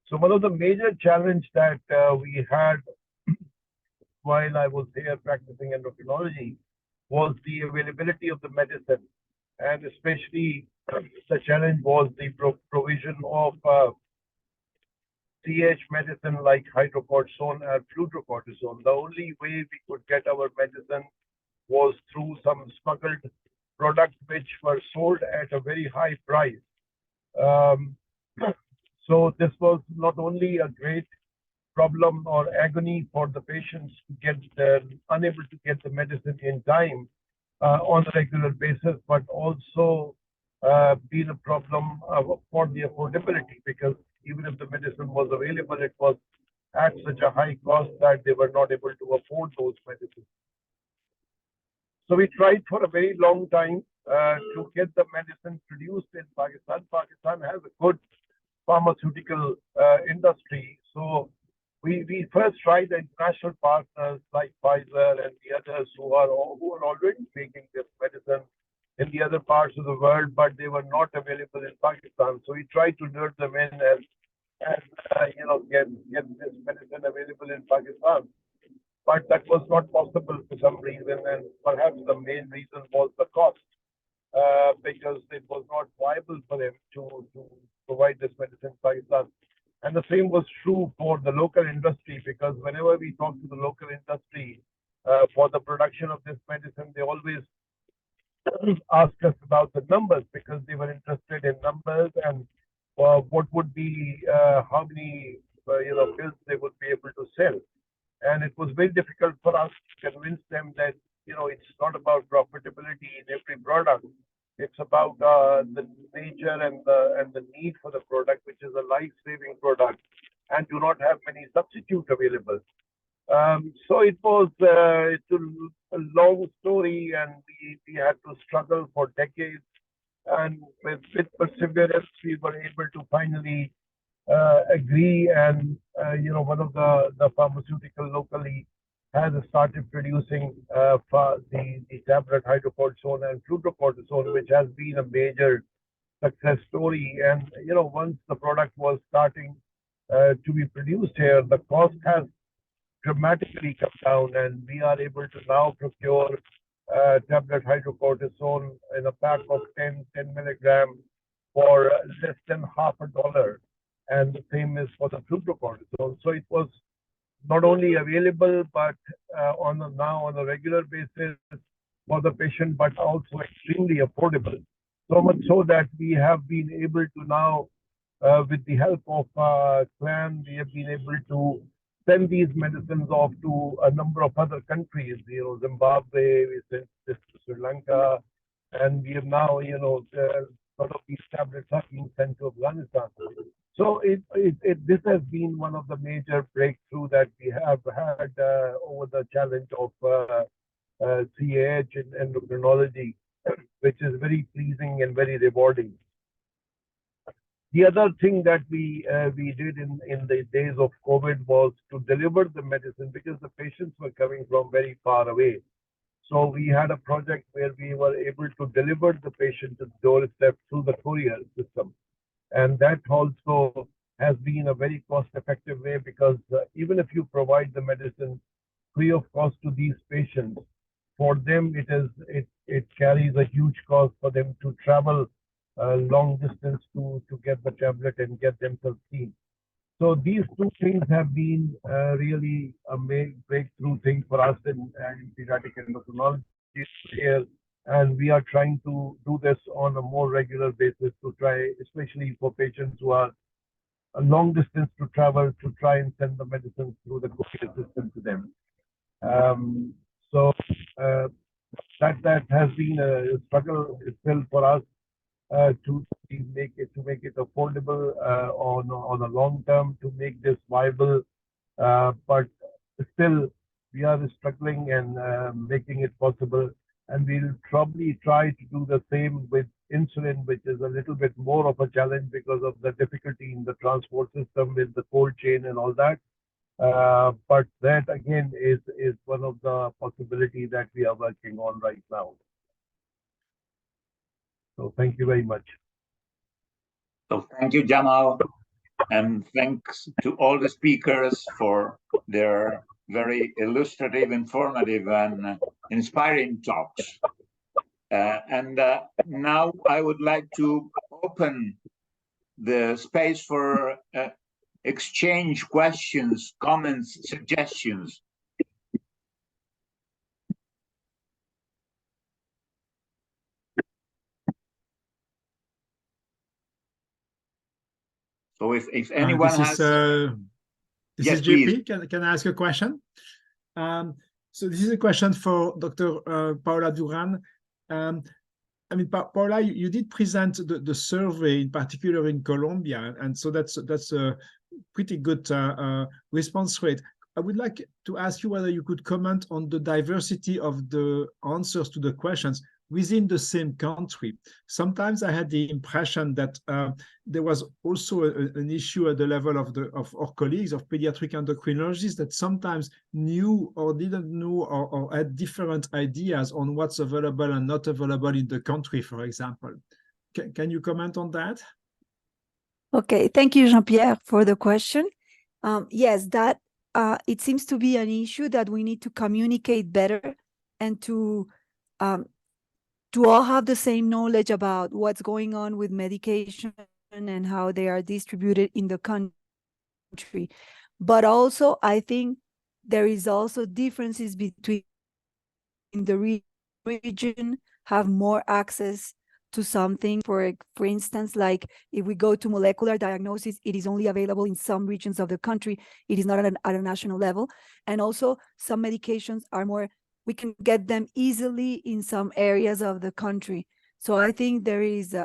So one of the major challenges that we had while I was here practicing endocrinology was the availability of the medicine, and especially the challenge was the provision of CH medicine like hydrocortisone and fludrocortisone. The only way we could get our medicine was through some smuggled products which were sold at a very high price. So this was not only a great problem or agony for the patients to get unable to get the medicine in time on a regular basis, but also been a problem for the affordability, because even if the medicine was available, it was at such a high cost that they were not able to afford those medicines. So we tried for a very long time to get the medicine produced in Pakistan. Pakistan has a good pharmaceutical industry. So we first tried the international partners like Pfizer and the others who are already making this medicine in the other parts of the world, but they were not available in Pakistan. So we tried to lure them in and get this medicine available in Pakistan. But that was not possible for some reason, and perhaps the main reason was the cost, because it was not viable for them to provide this medicine in Pakistan. And the same was true for the local industry, because whenever we talk to the local industry for the production of this medicine, they always ask us about the numbers, because they were interested in numbers and what would be how many pills they would be able to sell. And it was very difficult for us to convince them that it's not about profitability in every product. It's about the nature and the need for the product, which is a life-saving product, and do not have many substitutes available. So it was it's a long story, and we had to struggle for decades. And with perseverance, we were able to finally agree. And one of the pharmaceutical locally has started producing the tablet hydrocortisone and fluorocortisone, which has been a major success story. And once the product was starting to be produced here, the cost has dramatically come down, and we are able to now procure tablet hydrocortisone in a pack of 10 milligrams for less than $0.50, and the same is for the fluorocortisone. So it was not only available, but now on a regular basis for the patient, but also extremely affordable. So much so that we have been able to now, with the help of CLAN, we have been able to send these medicines off to a number of other countries, Zimbabwe, we sent this to Sri Lanka, and we have now, sort of these tablets are being sent to Afghanistan. So this has been one of the major breakthroughs that we have had over the challenge of CAH in endocrinology, which is very pleasing and very rewarding. The other thing that we did in the days of COVID was to deliver the medicine, because the patients were coming from very far away. So we had a project where we were able to deliver the patient to the doorstep through the courier system. And that also has been a very cost-effective way, because even if you provide the medicine free of cost to these patients, for them it carries a huge cost for them to travel long distance to get the tablet and get themselves seen. So these two things have been really a breakthrough thing for us in pediatric endocrinology here. And we are trying to do this on a more regular basis to try, especially for patients who are a long distance to travel, to try and send the medicine through the courier system to them. That has been a struggle still for us to make it affordable on a long term, to make this viable. But still, we are struggling and making it possible. And we'll probably try to do the same with insulin, which is a little bit more of a challenge because of the difficulty in the transport system with the cold chain and all that. But that again is one of the possibilities that we are working on right now. So thank you very much. So thank you, Jamal, and thanks to all the speakers for their very illustrative, informative, and inspiring talks. And now I would like to open the space for exchange questions, comments, suggestions. So if anyone has... This yes, is JP. Please. Can I ask a question? So this is a question for Dr. Paula Duran. I mean, Paula, you did present the survey in particular in Colombia, and so that's a pretty good response rate. I would like to ask you whether you could comment on the diversity of the answers to the questions within the same country. Sometimes I had the impression that there was also an issue at the level of our colleagues, of pediatric endocrinologists, that sometimes knew or didn't know or had different ideas on what's available and not available in the country, for example. Can you comment on that? Okay, thank you, Jean-Pierre, for the question. Yes, that it seems to be an issue that we need to communicate better and to all have the same knowledge about what's going on with medication and how they are distributed in the country. But also, I think there is also differences between the region have more access to something. For instance, like if we go to molecular diagnosis, it is only available in some regions of the country. It is not at a national level. And also some medications are more, we can get them easily in some areas of the country. So I think there is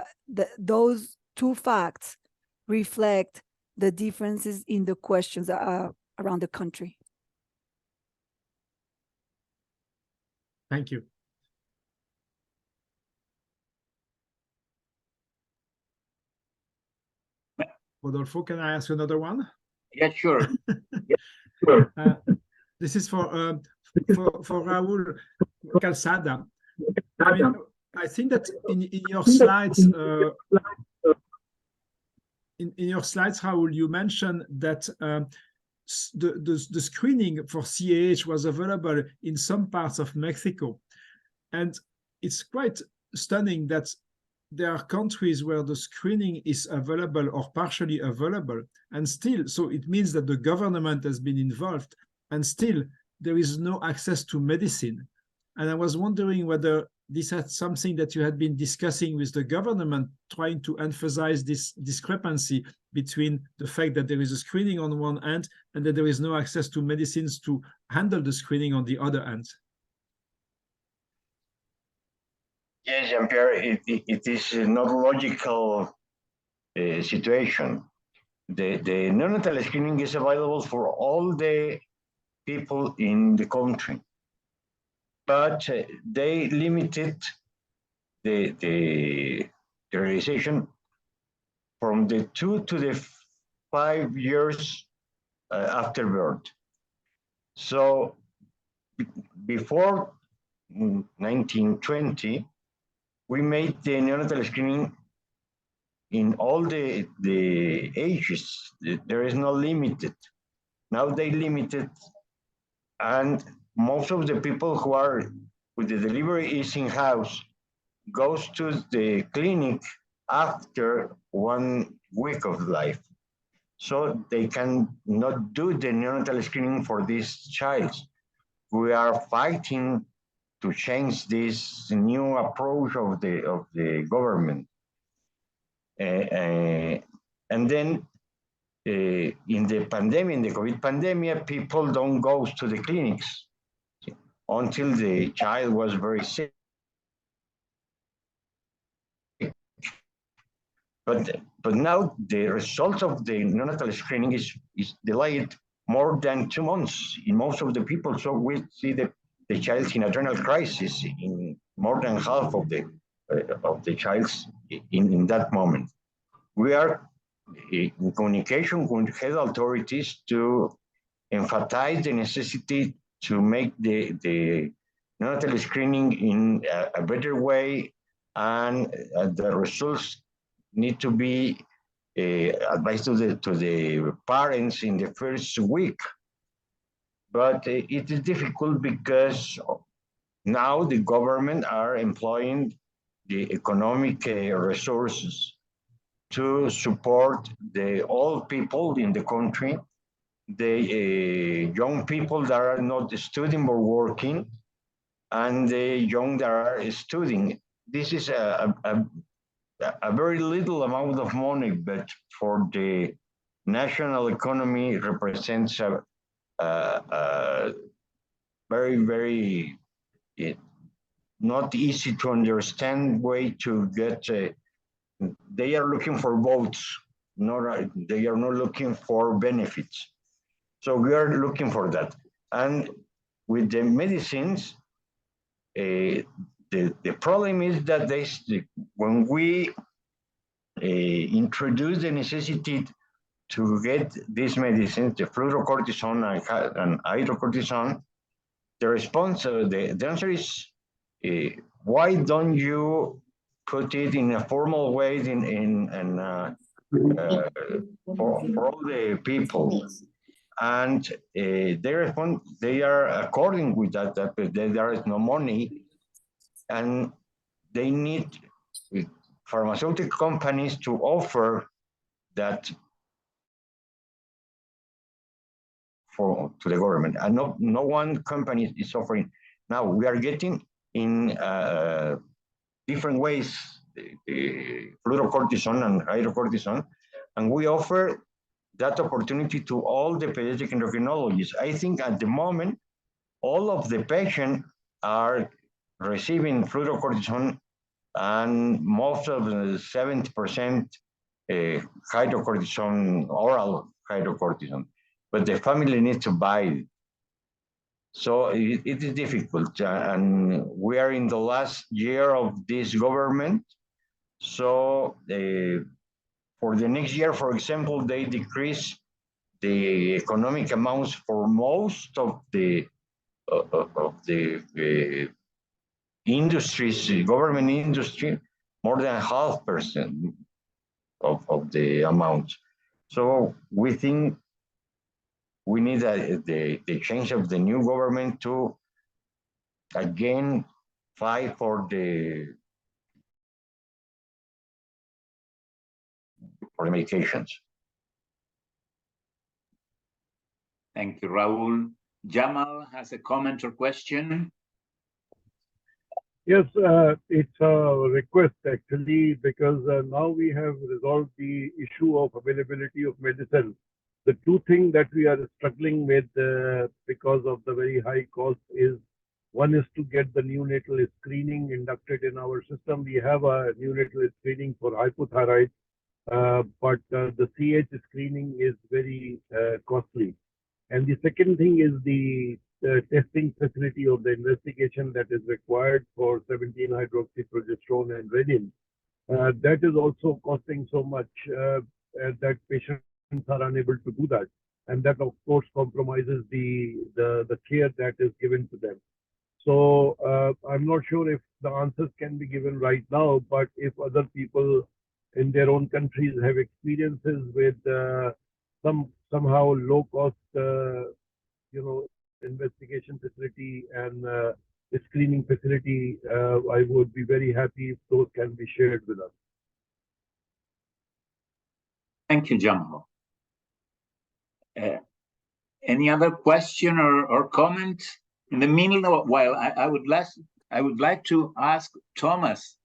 those two facts reflect the differences in the questions around the country. Thank you. Rodolfo, can I ask another one? Yeah, sure. This is for for Raul Calzada. I mean, I think that in your slides, in your slides, Raul, you mentioned that the screening for CAH was available in some parts of Mexico. And it's quite stunning that there are countries where the screening is available or partially available, and still, so it means that the government has been involved, and still there is no access to medicine. And I was wondering whether this had something that you had been discussing with the government, trying to emphasize this discrepancy between the fact that there is a screening on one end and that there is no access to medicines to handle the screening on the other end. Yes, Jean-Pierre, it is not a logical situation. The neonatal screening is available for all the people in the country, but they limited the realization from the 2 to the 5 years after birth. So before 1920, we made the neonatal screening in all the ages. There is no limited. Now they limited, and most of the people who are with the delivery is in-house goes to the clinic after 1 week of life. So they can not do the neonatal screening for this child. We are fighting to change this new approach of the government. And then in the pandemic, in the COVID pandemic, people don't go to the clinics until the child was very sick. But now the result of the neonatal screening is delayed more than 2 months in most of the people. So we see the child in adrenal crisis in more than half of the childs in that moment. We are in communication with health authorities to emphasize the necessity to make the neonatal screening in a better way, and the results need to be advised to the parents in the first week. But it is difficult because now the government are employing the economic resources to support the old people in the country, the young people that are not studying or working, and the young that are studying. This is a very little amount of money, but for the national economy represents a very, very not easy to understand way to get. They are looking for votes, they are not looking for benefits. So we are looking for that. And with the medicines, the problem is that when we introduce the necessity to get these medicines, the fluorocortisone and hydrocortisone, the response, the answer is, why don't you put it in a formal way for all the people? And they respond, they are according with that there is no money, and they need pharmaceutical companies to offer that to the government, and no one company is offering. Now we are getting in different ways fluorocortisone and hydrocortisone, and we offer that opportunity to all the pediatric endocrinologists. I think at the moment, all of the patients are receiving fluorocortisone, and most of the 70% hydrocortisone, oral hydrocortisone, but the family needs to buy it. So it is difficult, and we are in the last year of this government. So for the next year, for example, they decrease the economic amounts for most of the of the industries, government industry, more than 0.5% of the amount. So we think we need the change of the new government to again fight for the medications. Thank you, Raul. Jamal has a comment or question. Yes, it's a request actually, because now we have resolved the issue of availability of medicine. The two things that we are struggling with because of the very high cost is, one is to get the neonatal screening inducted in our system. We have a neonatal screening for hypothyroid, but the CH screening is very costly. And the second thing is the testing facility of the investigation that is required for 17-hydroxyprogesterone and renin. That is also costing so much that patients are unable to do that. And that, of course, compromises the care that is given to them. So I'm not sure if the answers can be given right now, but if other people in their own countries have experiences with somehow low cost, investigation facility and screening facility, I would be very happy if those can be shared with us. Thank you, Jamal. Any other question or comment? In the meanwhile, I would like to ask Thomas.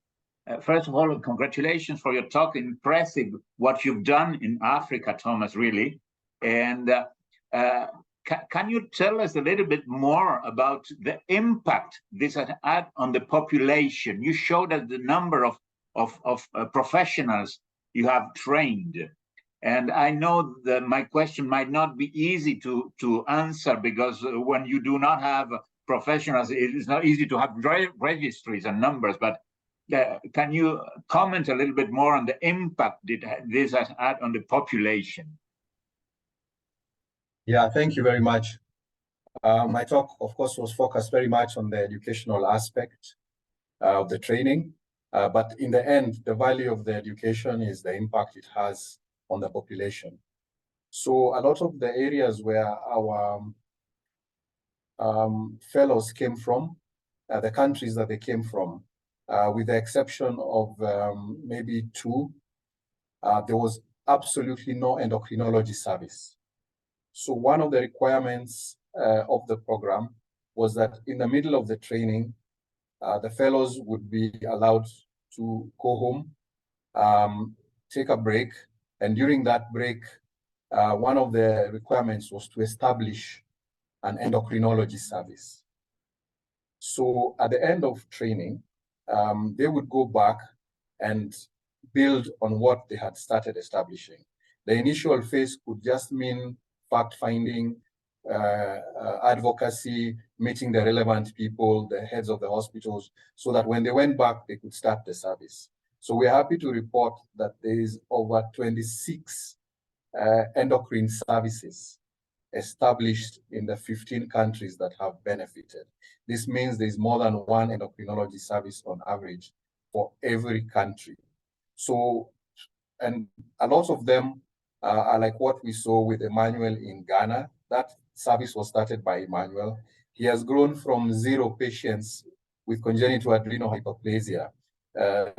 First of all, congratulations for your talk. Impressive what you've done in Africa, Thomas, really. And can you tell us a little bit more about the impact this has had on the population? You showed us the number of professionals you have trained. And I know that my question might not be easy to answer, because when you do not have professionals, it is not easy to have registries and numbers. But can you comment a little bit more on the impact this has had on the population? Yeah, thank you very much. My talk, of course, was focused very much on the educational aspect of the training. But in the end, the value of the education is the impact it has on the population. So a lot of the areas where our fellows came from, the countries that they came from, with the exception of maybe two, there was absolutely no endocrinology service. So one of the requirements of the program was that in the middle of the training, the fellows would be allowed to go home, take a break. And during that break, one of the requirements was to establish an endocrinology service. So at the end of training, they would go back and build on what they had started establishing. The initial phase could just mean fact-finding, advocacy, meeting the relevant people, the heads of the hospitals, so that when they went back, they could start the service. So we're happy to report that there is over 26 endocrine services established in the 15 countries that have benefited. This means there's more than one endocrinology service on average for every country. So, and a lot of them are like what we saw with Emmanuel in Ghana. That service was started by Emmanuel. He has grown from 0 patients with congenital adrenal hyperplasia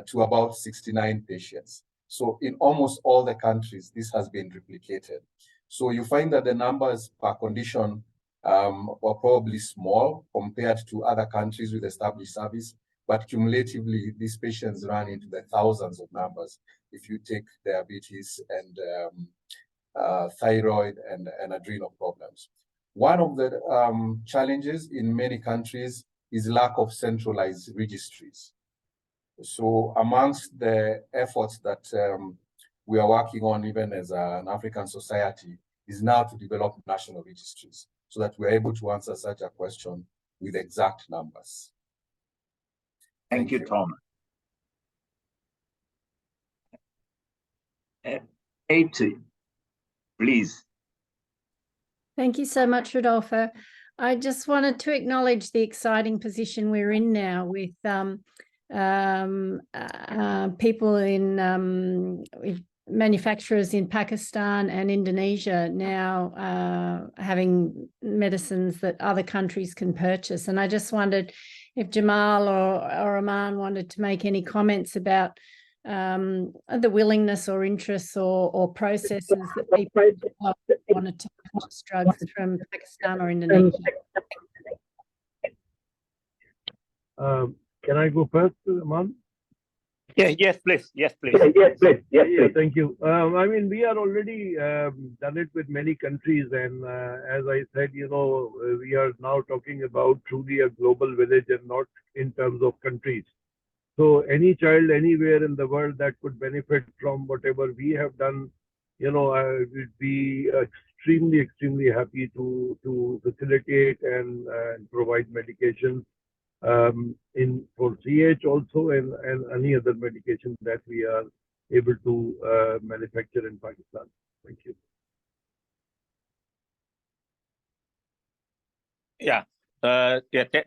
to about 69 patients. So in almost all the countries, this has been replicated. So you find that the numbers per condition were probably small compared to other countries with established service, but cumulatively, these patients run into the thousands of numbers if you take diabetes and thyroid and adrenal problems. One of the challenges in many countries is lack of centralized registries. So amongst the efforts that we are working on, even as an African society, is now to develop national registries so that we're able to answer such a question with exact numbers. Thank you, Thomas. 80, please. Thank you so much, Rodolfo. I just wanted to acknowledge the exciting position we're in now with people in with manufacturers in Pakistan and Indonesia now having medicines that other countries can purchase. And I just wondered if Jamal or Aman wanted to make any comments about the willingness or interests or processes that people wanted to purchase drugs from Pakistan or Indonesia. Can I go first, Aman? Yes, please. Yes, please. Yeah, thank you. I mean, we are already done it with many countries, and as I said, you know, we are now talking about truly a global village and not in terms of countries. So any child anywhere in the world that could benefit from whatever we have done, you know, I would be extremely happy to facilitate and provide medications for CH also and any other medication that we are able to manufacture in Pakistan. Thank you. Yeah.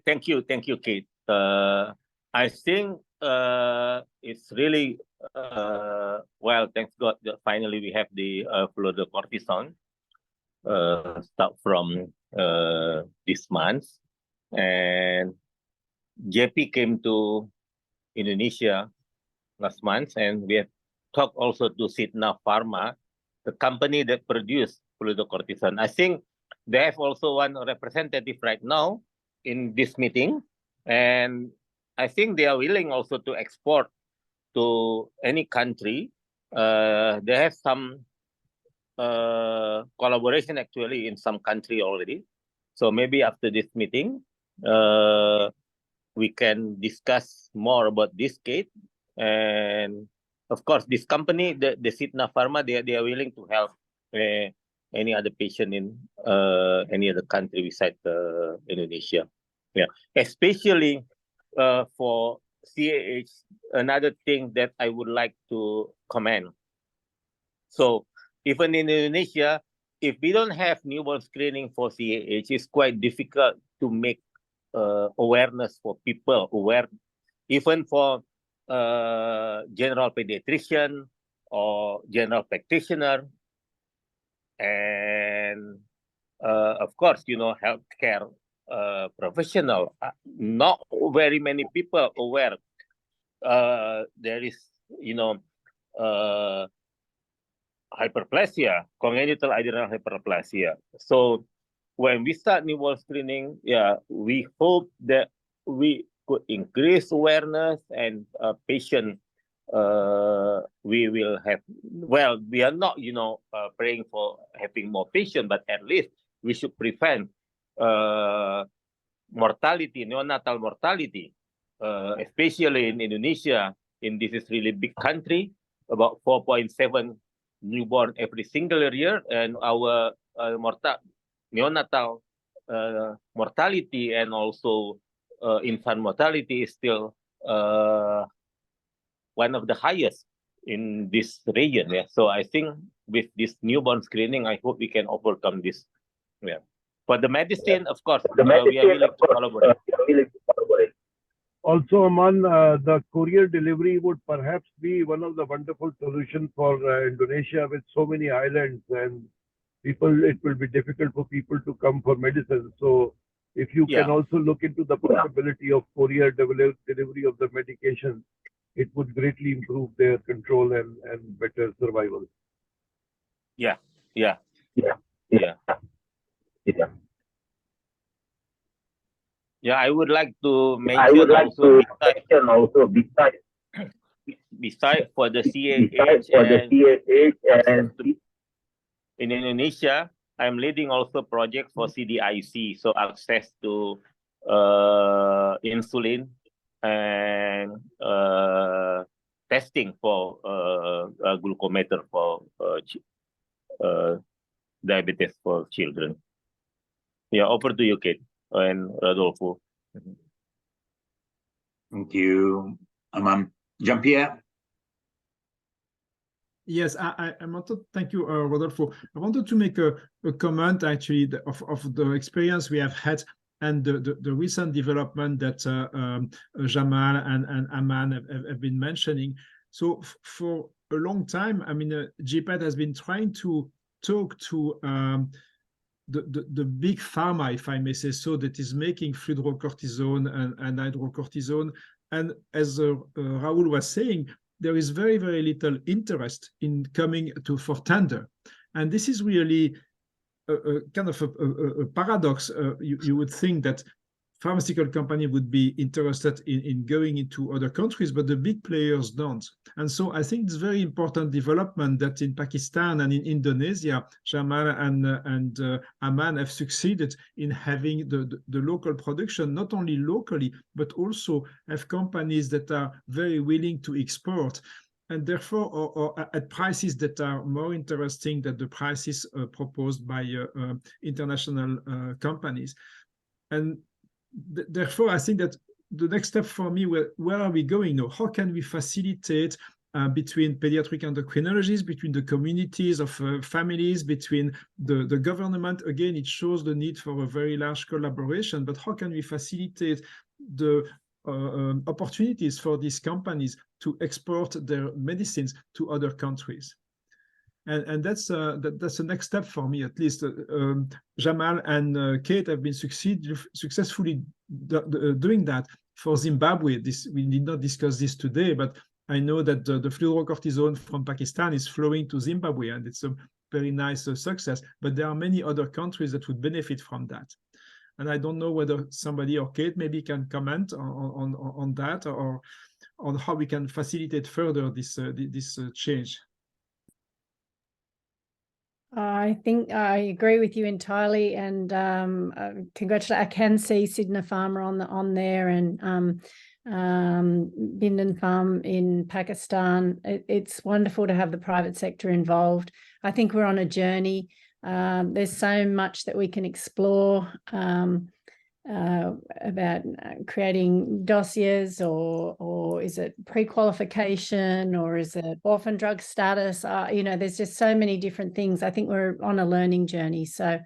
Thank you, Kate. I think it's really well. Thanks God that finally we have the fludrocortisone start from this month, and JP came to Indonesia last month, and we have talked also to Sidna Pharma, the company that produced fludrocortisone. I think they have also one representative right now in this meeting, and I think they are willing also to export to any country. They have some collaboration actually in some country already. So maybe after this meeting, we can discuss more about this case. And of course, this company, the Sidna Pharma, they are willing to help any other patient in any other country besides Indonesia. Yeah, especially for CAH, another thing that I would like to comment. So even in Indonesia, if we don't have newborn screening for CAH, it's quite difficult to make awareness for people, even for general pediatrician or general practitioner, and of course, you know, healthcare professional. Not very many people aware there is, you know, hyperplasia, congenital adrenal hyperplasia. So when we start newborn screening, yeah, we hope that we could increase awareness and patient. We will have, well, we are not, you know, praying for having more patients, but at least we should prevent mortality, neonatal mortality, especially in Indonesia. In this is really big country, about 4.7 newborn every single year, and our neonatal mortality and also infant mortality is still one of the highest in this region. Yeah. So I think with this newborn screening, I hope we can overcome this. Yeah. For the medicine, of course, we are willing to collaborate. Also, Aman, the courier delivery would perhaps be one of the wonderful solutions for Indonesia with so many islands, and people, it will be difficult for people to come for medicine. So if you can also look into the possibility of courier delivery of the medication, it would greatly improve their control and better survival. Yeah. I would like to mention besides for the CAH and in Indonesia, I'm leading also project for CDIC, so access to insulin and testing for glucometer for diabetes for children. Yeah, over to you, Kate and Rodolfo. Thank you, Aman. Jean-Pierre? Yes, I want to thank you, Rodolfo. I wanted to make a comment actually of the experience we have had and the recent development that Jamal and Aman have been mentioning. So for a long time, I mean, GPAD has been trying to talk to the big pharma, if I may say so, that is making fludrocortisone and hydrocortisone. And as Raul was saying, there is very, very little interest in coming for tender. And this is really a kind of a paradox. You would think that pharmaceutical company would be interested in going into other countries, but the big players don't. And so I think it's very important development that in Pakistan and in Indonesia, Jamal and Aman have succeeded in having the local production, not only locally, but also have companies that are very willing to export. And therefore, or at prices that are more interesting than the prices proposed by international companies. And therefore, I think that the next step for me, where are we going now? How can we facilitate between pediatric endocrinologists, between the communities of families, between the government? Again, it shows the need for a very large collaboration, but how can we facilitate the opportunities for these companies to export their medicines to other countries? And that's the next step for me, at least. Jamal and Kate have been successfully doing that for Zimbabwe. We did not discuss this today, but I know that the fludrocortisone from Pakistan is flowing to Zimbabwe, and it's a very nice success. But there are many other countries that would benefit from that. And I don't know whether somebody or Kate maybe can comment on that, or on how we can facilitate further this change. I think I agree with you entirely, and congratulate. I can see Sidna Farmer on there, and Bindan Farm in Pakistan. It's wonderful to have the private sector involved. I think we're on a journey. There's so much that we can explore about creating dossiers, or is it pre-qualification, or is it orphan drug status? You know, there's just so many different things. I think we're on a learning journey. So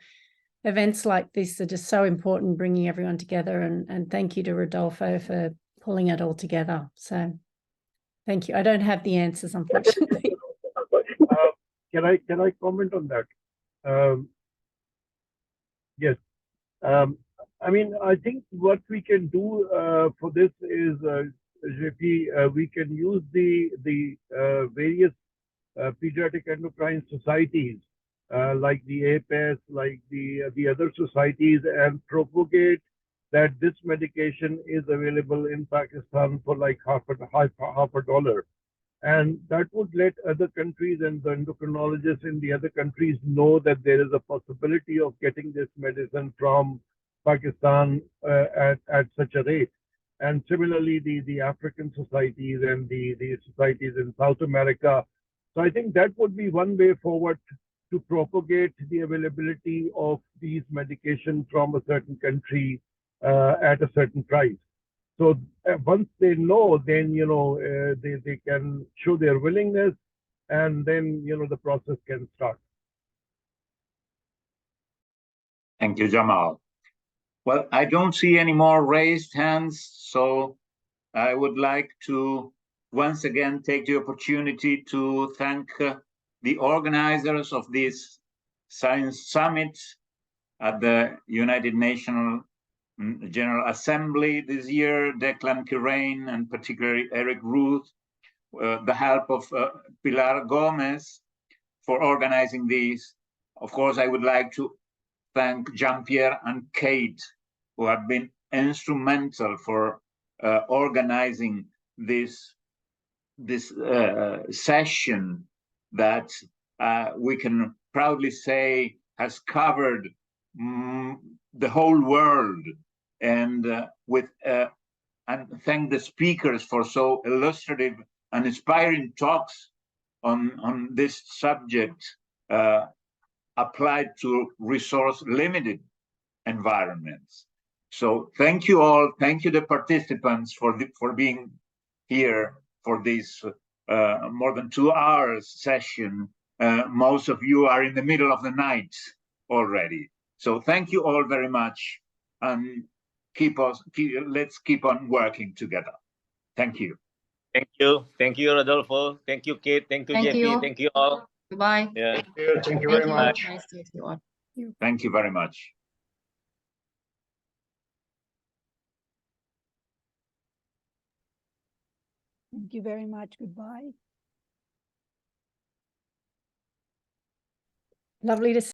events like this are just so important, bringing everyone together, and thank you to Rodolfo for pulling it all together. So thank you. I don't have the answers, unfortunately. Can I comment on that? Yes. I mean, I think what we can do for this is, JP, we can use the various pediatric endocrine societies, like the APES, like the other societies, and propagate that this medication is available in Pakistan for like half a dollar. And that would let other countries and the endocrinologists in the other countries know that there is a possibility of getting this medicine from Pakistan at such a rate. And similarly, the African societies and the societies in South America. So I think that would be one way forward to propagate the availability of these medications from a certain country at a certain price. So once they know, then, you know, they can show their willingness, and then, you know, the process can start. Thank you, Jamal. Well, I don't see any more raised hands, so I would like to once again take the opportunity to thank the organizers of this Science Summit at the United Nations General Assembly this year, Declan Kirain, and particularly Eric Ruth, the help of Pilar Gomez for organizing these. Of course, I would like to thank Jean-Pierre and Kate, who have been instrumental for organizing this session that we can proudly say has covered the whole world, and and thank the speakers for so illustrative and inspiring talks on this subject applied to resource-limited environments. So thank you all. Thank you, the participants, for being here for this more than 2 hours session. Most of you are in the middle of the night already. So thank you all very much, and let's keep on working together. Thank you. Thank you, Rodolfo. Thank you, Kate. Thank you, Thank JP. you. Thank you all. Goodbye. Yeah. Thank you very much. Nice to meet you all. Thank you very much. Thank you very much. Goodbye. Lovely to